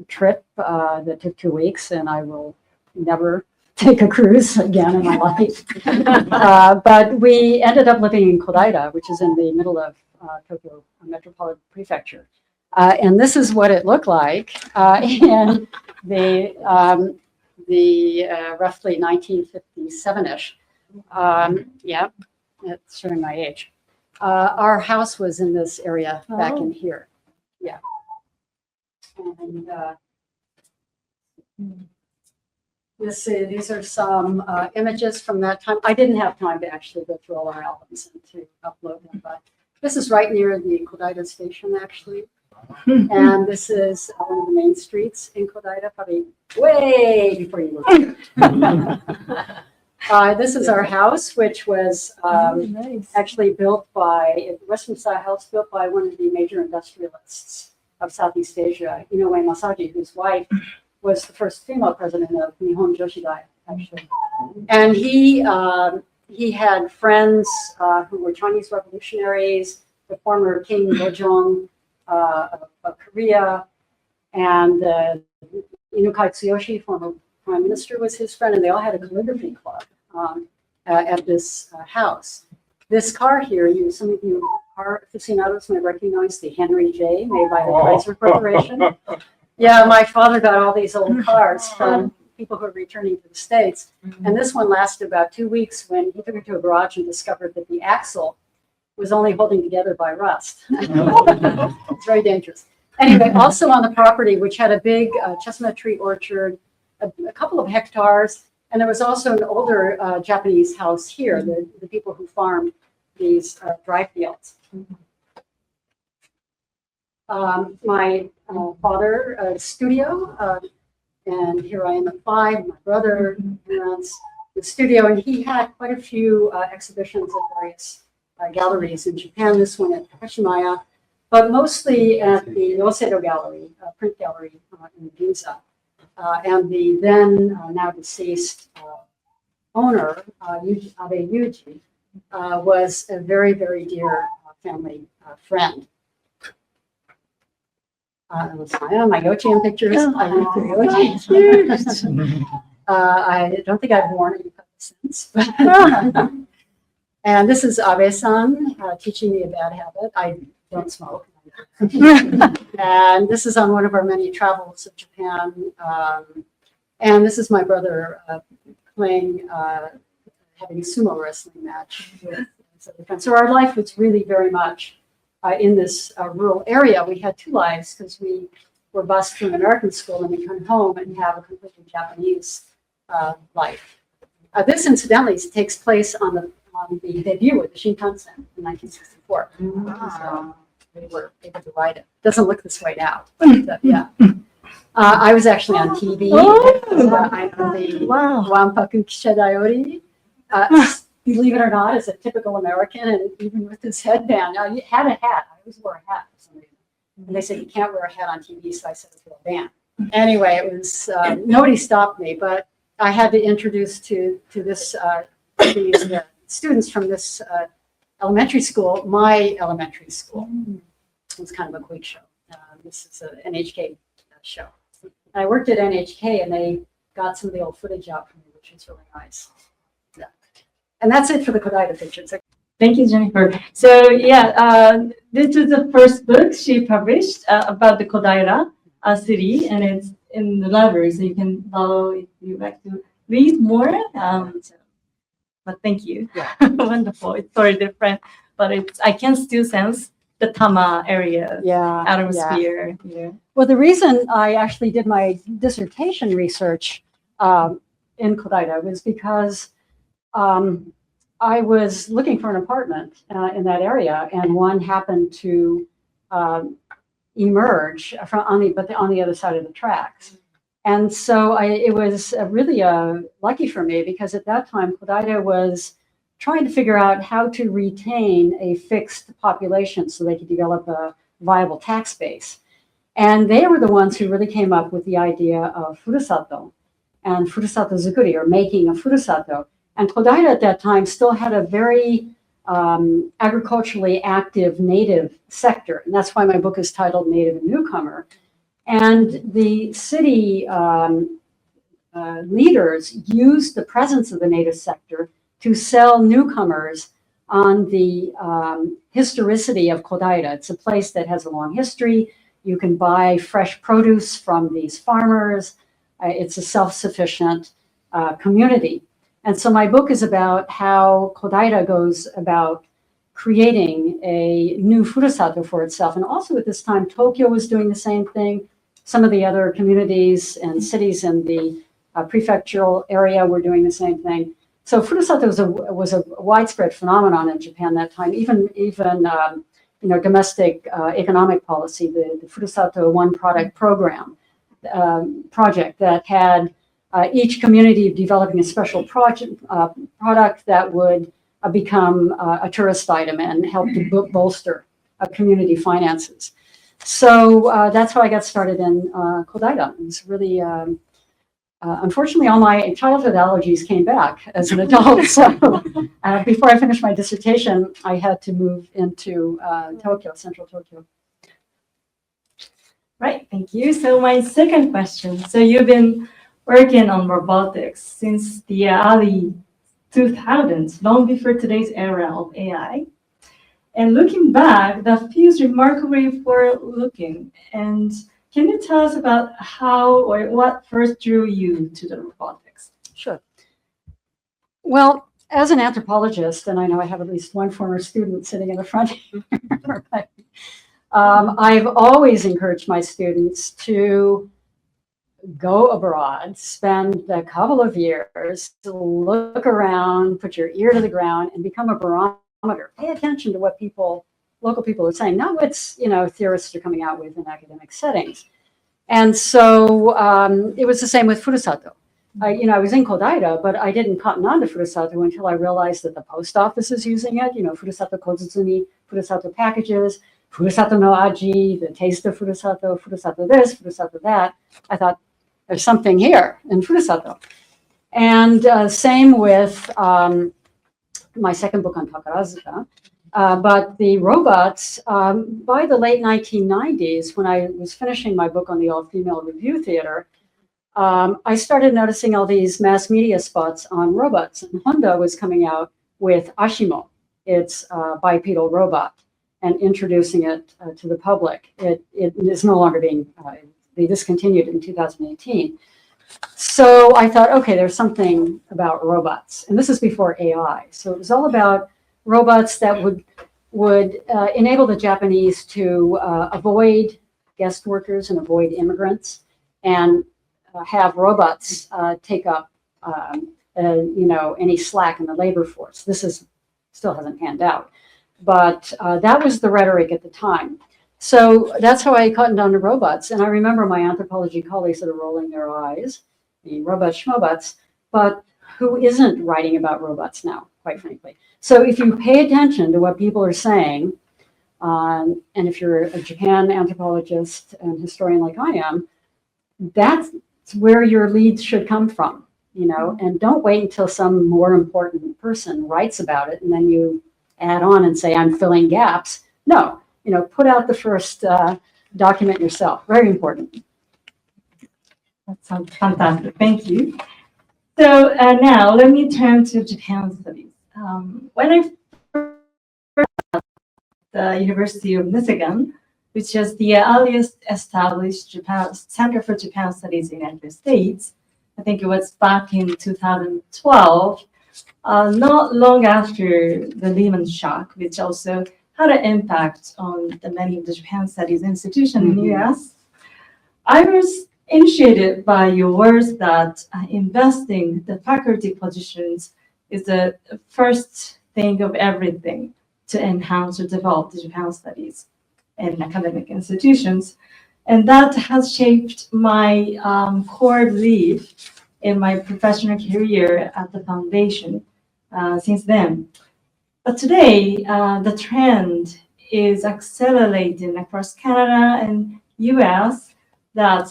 trip that took 2 weeks, and I will never take a cruise again in my life. But we ended up living in Kodaira, which is in the middle of Tokyo Metropolitan Prefecture. And this is what it looked like in the roughly 1957-ish. Yeah, it's showing my age. Our house was in this area back in here. Yeah. And these are some images from that time. I didn't have time to actually go through all our albums and to upload them, but this is right near the Kodaira station, actually. And this is one of the main streets in Kodaira, probably way before you moved. This is our house, which was actually built by, Western style house built by one of the major industrialists of Southeast Asia, Inoue Masaji, whose wife was the first female president of Nihon Joshidai, actually. And he had friends who were Chinese revolutionaries, the former King Gojong of Korea, and Inukai Tsuyoshi, former prime minister, was his friend, and they all had a calligraphy club at this house. This car here, some of you car aficionados may recognize the Henry J, made by the Chrysler Corporation. Yeah, my father got all these old cars from people who are returning to the States, and this one lasted about 2 weeks when he took it to a garage and discovered that the axle was only holding together by rust. It's very dangerous. Anyway, also on the property, which had a big chestnut tree orchard, a couple of hectares, and there was also an older Japanese house here, the people who farmed these dry fields. My father's studio And here I am at 5. My brother runs the studio, and he had quite a few exhibitions at various galleries in Japan. This one at Takashimaya, but mostly at the Yosedo Gallery, print gallery in Ginza. And the then now deceased owner, Abe Yuji, was a very, very dear family friend. My Yochian pictures. I went to Yochi. I don't think I've worn it since. And this is Abe-san teaching me a bad habit. I don't smoke. And this is on one of our many travels of Japan. And this is my brother playing, having a sumo wrestling match with other friends. So our life was really very much in this rural area. We had 2 lives because we were bused from American school and we come home and have a completely Japanese life. This, incidentally, takes place on the debut of the Shinkansen in 1964. We were able to ride it. Doesn't look this way now, but yeah. I was actually on TV. I'm on the Wanpaku Kishadayori. Believe it or not, as a typical American, and even with this headband. Now, you had a hat. I always wore a hat for some reason. And they said, you can't wear a hat on TV, so I said it's a band. Anyway, it was, nobody stopped me, but I had to introduce to this, these students from this elementary school, my elementary school. It was kind of a quick show. This is an NHK show. And I worked at NHK, and they got some of the old footage out for me, which was really nice. Yeah. And that's it for the Kodaira pictures. Thank you, Jennifer. So yeah, this is the first book she published about the Kodaira city, and it's in the library, so you can follow if you like to read more. But thank you. Yeah. Wonderful. It's very different, but I can still sense the Tama area, atmosphere. Yeah. Well, the reason I actually did my dissertation research in Kodaira was because I was looking for an apartment in that area, and one happened to emerge on the other side of the tracks. And so it was really lucky for me, because at that time, Kodaira was trying to figure out how to retain a fixed population so they could develop a viable tax base. And they were the ones who really came up with the idea of furusato and furusato zukuri, or making a furusato. And Kodaira at that time still had a very agriculturally active native sector. And that's why my book is titled Native and Newcomer. And the city leaders used the presence of the native sector to sell newcomers on the historicity of Kodaira. It's a place that has a long history. You can buy fresh produce from these farmers. It's a self-sufficient community. And so my book is about how Kodaira goes about creating a new furusato for itself. And also at this time, Tokyo was doing the same thing. Some of the other communities and cities in the prefectural area were doing the same thing. So furusato was a widespread phenomenon in Japan that time. Even domestic economic policy, the Furusato One Product Program project that had each community developing a special product that would become a tourist item and help to bolster community finances. So that's how I got started in Kodaira. It's really, unfortunately, all my childhood allergies came back as an adult. So before I finished my dissertation, I had to move into Tokyo, central Tokyo. Right, thank you. So my second question. So you've been working on robotics since the early 2000s, long before today's era of AI. And looking back, that feels remarkably forward-looking. And can you tell us about how or what first drew you to the robotics? Sure. Well, as an anthropologist, and I know I have at least one former student sitting in the front here, I've always encouraged my students to go abroad, spend a couple of years to look around, put your ear to the ground, and become a barometer. Pay attention to what local people are saying, not what theorists are coming out with in academic settings. And so it was the same with Furusato. I was in Kodaira, but I didn't cotton on to Furusato until I realized that the post office is using it. Furusato Kozuzuni, Furusato packages, Furusato no Aji, the taste of Furusato, Furusato this, Furusato that. I thought, there's something here in Furusato. And same with my second book on Takarazuka. But the robots, by the late 1990s, when I was finishing my book on the all-female review theater, I started noticing all these mass media spots on robots. And Honda was coming out with Ashimo, its bipedal robot, and introducing it to the public. It is no longer being, they discontinued it in 2018. So I thought, okay, there's something about robots. And this is before AI. So it was all about robots that would enable the Japanese to avoid guest workers and avoid immigrants, and have robots take up any slack in the labor force. This still hasn't panned out, but that was the rhetoric at the time. So that's how I cottoned on to robots. And I remember my anthropology colleagues that are rolling their eyes, the robots schmobots, but who isn't writing about robots now, quite frankly? So if you pay attention to what people are saying, and if you're a Japan anthropologist and historian like I am, that's where your leads should come from, and don't wait until some more important person writes about it and then you add on and say, I'm filling gaps. No, put out the first document yourself. Very important. That sounds fantastic. Thank you. So now let me turn to Japan studies. When I first at the University of Michigan, which is the earliest established Center for Japan Studies in the United States, I think it was back in 2012, not long after the Lehman shock, which also had an impact on many of the Japan Studies institutions in the US. I was initiated by your words that investing the faculty positions is the first thing of everything to enhance or develop the Japan studies in academic institutions. And that has shaped my core belief in my professional career at the foundation since then. But today, the trend is accelerating across Canada and US, that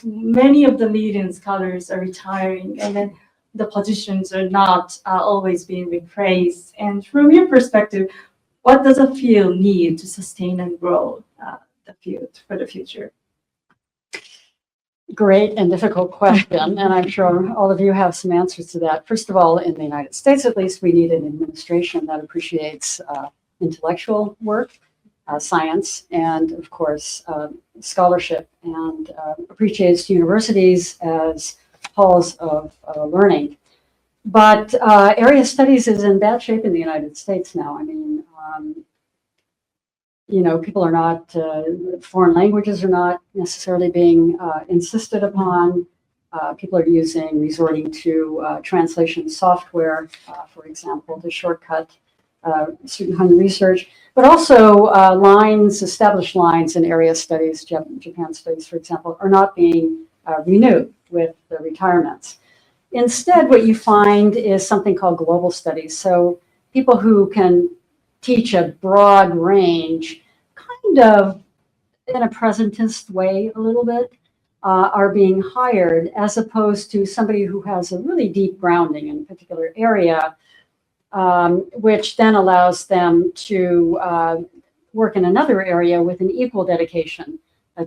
many of the leading scholars are retiring, and then the positions are not always being replaced. And from your perspective, what does a field need to sustain and grow the field for the future? Great and difficult question, and I'm sure all of you have some answers to that. First of all, in the United States, at least, we need an administration that appreciates intellectual work, science, and of course, scholarship, and appreciates universities as halls of learning. But area studies is in bad shape in the United States now. I mean, people are not, foreign languages are not necessarily being insisted upon. People are resorting to translation software, for example, to shortcut certain kind of research, but also established lines in area studies, Japan studies, for example, are not being renewed with the retirements. Instead, what you find is something called global studies. So people who can teach a broad range, kind of in a presentist way a little bit, are being hired, as opposed to somebody who has a really deep grounding in a particular area, which then allows them to work in another area with an equal dedication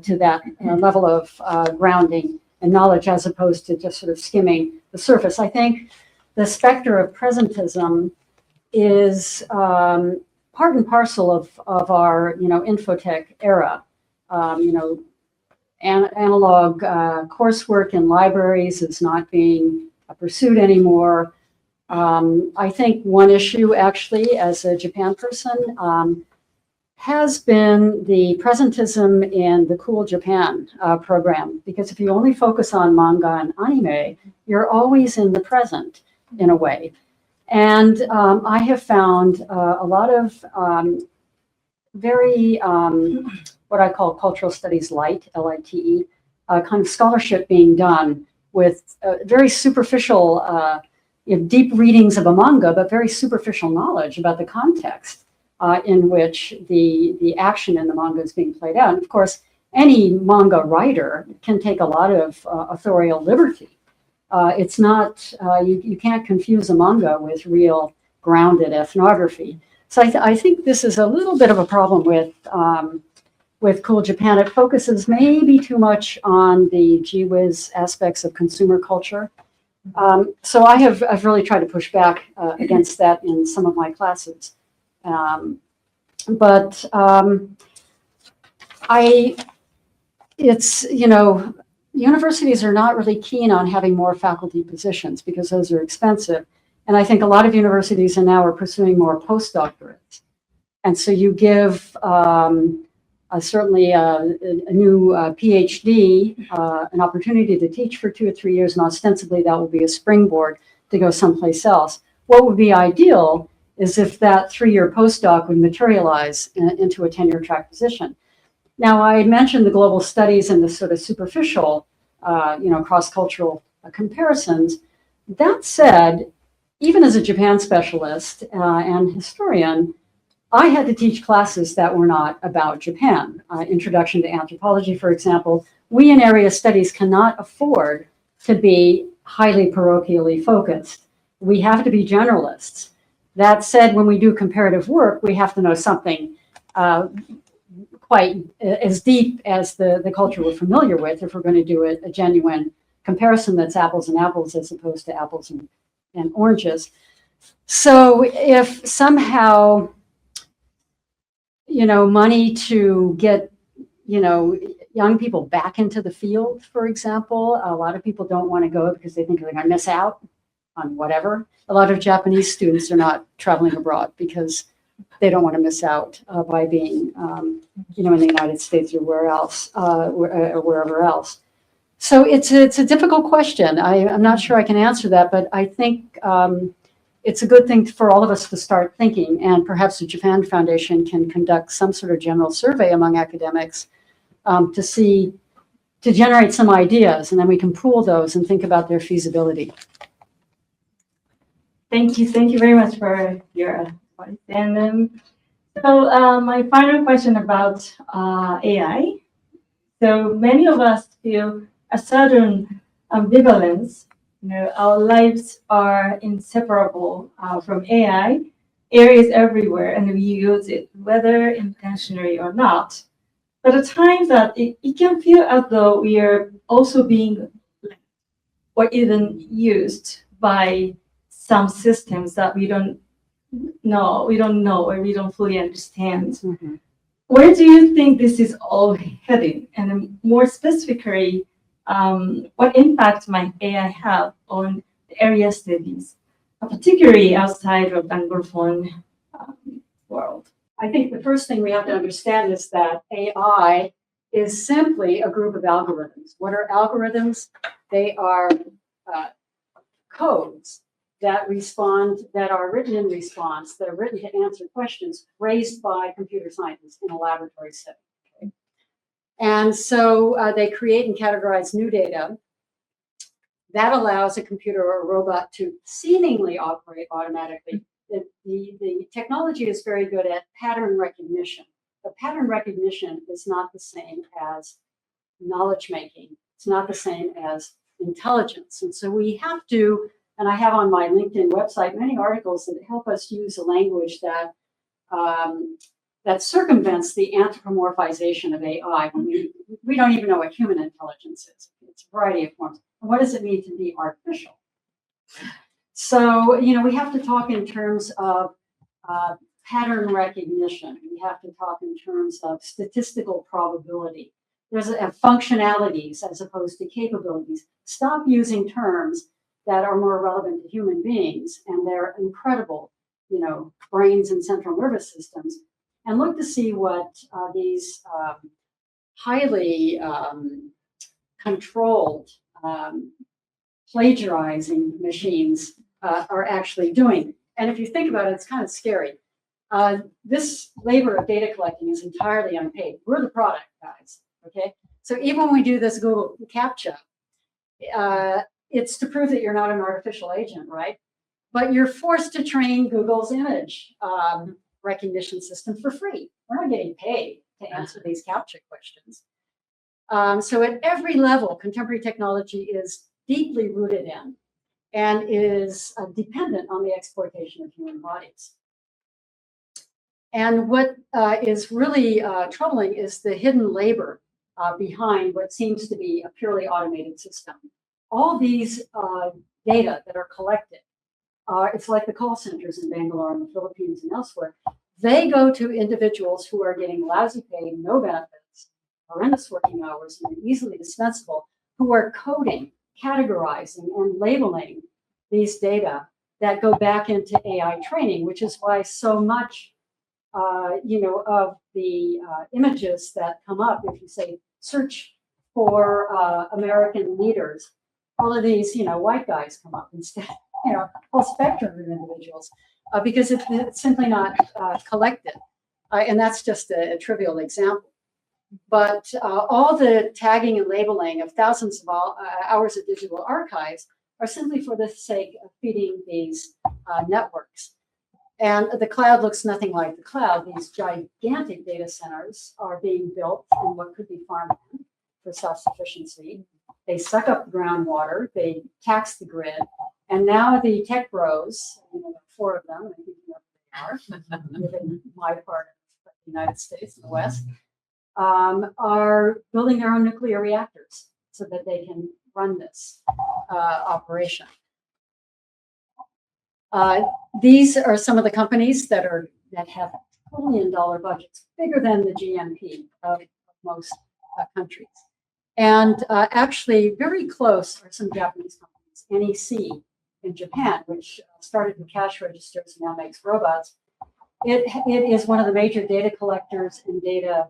to that level of grounding and knowledge, as opposed to just sort of skimming the surface. I think the specter of presentism is part and parcel of our infotech era. Analog coursework in libraries is not being pursued anymore. I think one issue, actually, as a Japan person, has been the presentism in the Cool Japan program, because if you only focus on manga and anime, you're always in the present in a way. And I have found a lot of very, what I call cultural studies light, LITE, kind of scholarship being done with very superficial, deep readings of a manga, but very superficial knowledge about the context in which the action in the manga is being played out. And of course, any manga writer can take a lot of authorial liberty. It's not, you can't confuse a manga with real grounded ethnography. So I think this is a little bit of a problem with Cool Japan. It focuses maybe too much on the gee whiz aspects of consumer culture. So I've really tried to push back against that in some of my classes. Universities are not really keen on having more faculty positions because those are expensive. And I think a lot of universities now are pursuing more postdoctorates. And so you give certainly a new PhD an opportunity to teach for 2 or 3 years, and ostensibly that will be a springboard to go someplace else. What would be ideal is if that 3-year postdoc would materialize into a tenure track position. Now, I mentioned the global studies and the sort of superficial, cross-cultural comparisons. That said, even as a Japan specialist and historian, I had to teach classes that were not about Japan. Introduction to Anthropology, for example. We in area studies cannot afford to be highly parochially focused. We have to be generalists. That said, when we do comparative work, we have to know something quite as deep as the culture we're familiar with if we're going to do a genuine comparison that's apples and apples as opposed to apples and oranges. So if somehow, money to get, young people back into the field, for example, a lot of people don't want to go because they think they're going to miss out on whatever. A lot of Japanese students are not traveling abroad because they don't want to miss out by being, in the United States or wherever else. So it's a difficult question. I'm not sure I can answer that, but I think it's a good thing for all of us to start thinking, and perhaps the Japan Foundation can conduct some sort of general survey among academics to generate some ideas, and then we can pool those and think about their feasibility. Thank you very much for your advice. And so my final question about AI. So many of us feel a certain ambivalence. Our lives are inseparable from AI. AI is everywhere, and we use it, whether intentionally or not. But at times that it can feel as though we are also being or even used by some systems that we don't know, or we don't fully understand. Mm-hmm. Where do you think this is all heading? And more specifically, what impact might AI have on the area studies, particularly outside of Anglophone world? I think the first thing we have to understand is that AI is simply a group of algorithms. What are algorithms? They are codes that are written in response, that are written to answer questions raised by computer scientists in a laboratory setting. Okay? And so they create and categorize new data that allows a computer or a robot to seemingly operate automatically. The technology is very good at pattern recognition. But pattern recognition is not the same as knowledge making. It's not the same as intelligence. And so we have to, and I have on my LinkedIn website many articles that help us use a language that circumvents the anthropomorphization of AI. We don't even know what human intelligence is. It's a variety of forms. And what does it mean to be artificial? So, we have to talk in terms of pattern recognition. We have to talk in terms of statistical probability. There's functionalities as opposed to capabilities. Stop using terms that are more relevant to human beings and their incredible, brains and central nervous systems, and look to see what these highly controlled plagiarizing machines are actually doing. And if you think about it, it's kind of scary. This labor of data collecting is entirely unpaid. We're the product, guys. Okay, So even when we do this Google CAPTCHA, it's to prove that you're not an artificial agent, right? But you're forced to train Google's image recognition system for free. We're not getting paid to answer these CAPTCHA questions. So at every level, contemporary technology is deeply rooted in and is dependent on the exploitation of human bodies. And what is really troubling is the hidden labor behind what seems to be a purely automated system. All these data that are collected, it's like the call centers in Bangalore and the Philippines and elsewhere. They go to individuals who are getting lousy pay, no benefits, horrendous working hours, and easily dispensable, who are coding, categorizing, and labeling these data that go back into AI training, which is why so much of the images that come up, if you say search for American leaders, all of these, white guys come up instead, whole spectrum of individuals, because it's simply not collected. And that's just a trivial example. But all the tagging and labeling of thousands of hours of digital archives are simply for the sake of feeding these networks. And the cloud looks nothing like the cloud. These gigantic data centers are being built in what could be farmland for self-sufficiency. They suck up the groundwater, they tax the grid, and now the tech bros, 4 of them, I think you know who they are, within my part of the United States and the West, are building their own nuclear reactors so that they can run this operation. These are some of the companies that have $1 billion budgets, bigger than the GNP of most countries. And actually very close are some Japanese companies, NEC in Japan, which started with cash registers and now makes robots. It is one of the major data collectors and data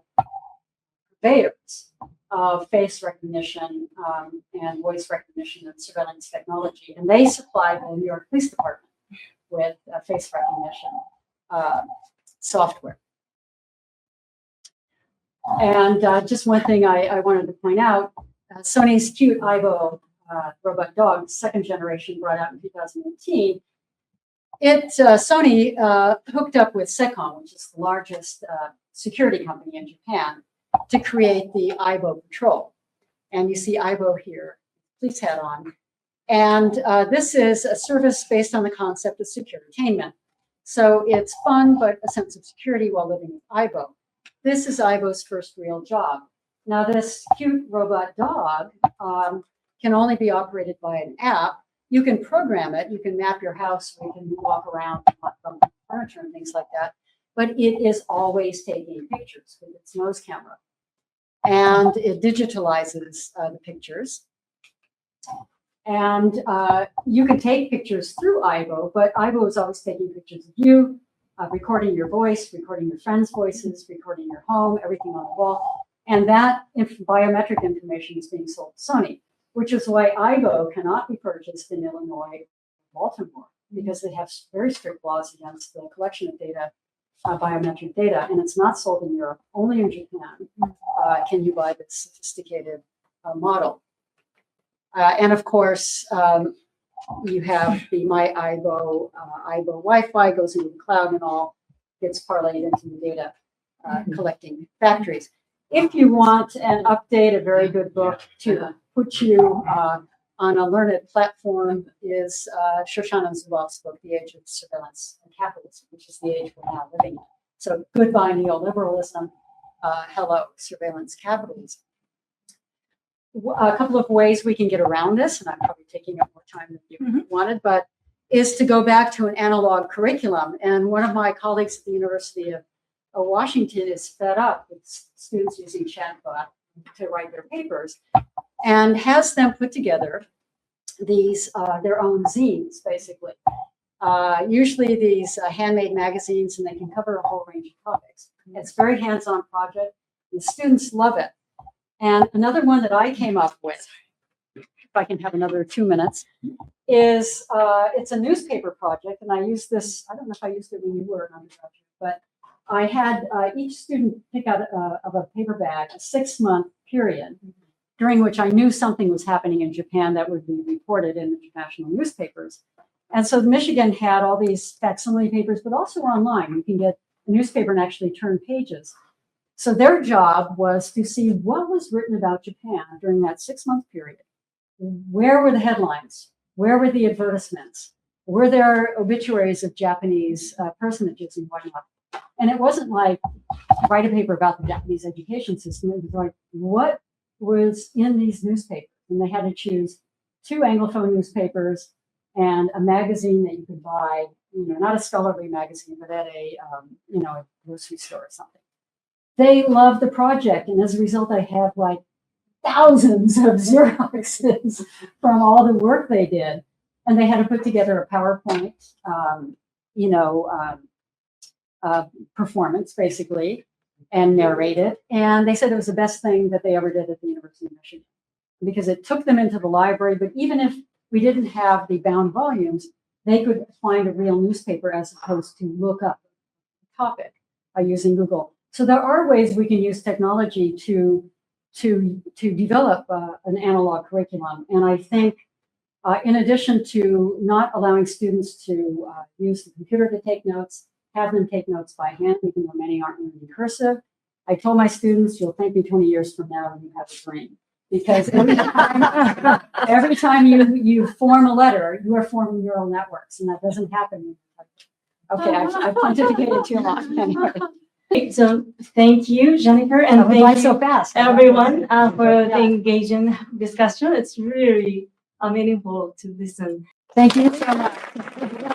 purveyors of face recognition and voice recognition and surveillance technology. And they supply the New York Police Department with face recognition software. And just one thing I wanted to point out, Sony's cute Aibo robot dog, second generation, brought out in 2018. Sony hooked up with Secom, which is the largest security company in Japan, to create the Aibo Patrol. And you see Aibo here, police hat on. And this is a service based on the concept of secure attainment. So it's fun, but a sense of security while living with Aibo. This is Aibo's first real job. Now, this cute robot dog can only be operated by an app. You can program it. You can map your house, or you can walk around and bump furniture and things like that. But it is always taking pictures with its nose camera. And it digitalizes the pictures. And you can take pictures through Aibo, but Aibo is always taking pictures of you, recording your voice, recording your friends' voices, recording your home, everything on the wall. And that biometric information is being sold to Sony, which is why Aibo cannot be purchased in Illinois, Baltimore, because they have very strict laws against the collection of data, biometric data, and it's not sold in Europe. Only in Japan can you buy this sophisticated model. And of course, you have the My Aibo, Aibo Wi-Fi goes into the cloud and all gets parlayed into the data collecting factories. If you want an update, a very good book to put you on a learned platform is Shoshana Zuboff's book, The Age of Surveillance and Capitalism, which is the age we're now living in. So goodbye neoliberalism, hello surveillance capitalism. A couple of ways we can get around this, and I'm probably taking up more time than you wanted, but is to go back to an analog curriculum. And one of my colleagues at the University of Washington is fed up with students using chatbot to write their papers and has them put together these their own zines, basically. Usually these handmade magazines, and they can cover a whole range of topics. It's a very hands-on project. The students love it. And another one that I came up with, if I can have another 2 minutes, is it's a newspaper project. And I used this, I don't know if I used it when you were an undergraduate, but I had each student pick out of a paper bag a 6-month period, during which I knew something was happening in Japan that would be reported in the international newspapers. And so Michigan had all these facsimile papers, but also online. You can get a newspaper and actually turn pages. So their job was to see what was written about Japan during that 6-month period. Where were the headlines? Where were the advertisements? Were there obituaries of Japanese personages and whatnot? And it wasn't like write a paper about the Japanese education system. It was like, what was in these newspapers? And they had to choose 2 Anglophone newspapers and a magazine that you could buy, not a scholarly magazine, but at a grocery store or something. They loved the project, and as a result, I have like thousands of Xeroxes from all the work they did. And they had to put together a PowerPoint, performance, basically, and narrate it. And they said it was the best thing that they ever did at the University of Michigan, because it took them into the library. But even if we didn't have the bound volumes, they could find a real newspaper as opposed to look up a topic using Google. So there are ways we can use technology to develop an analog curriculum. And I think in addition to not allowing students to use the computer to take notes, have them take notes by hand, even though many aren't reading cursive. I told my students, you'll thank me 20 years from now when you have a brain. Because every time you form a letter, you are forming neural networks, and that doesn't happen. Okay, I've pontificated too long. Anyway. So thank you, Jennifer, and thank you so fast. everyone for the engaging discussion. It's really meaningful to listen. Thank you so much.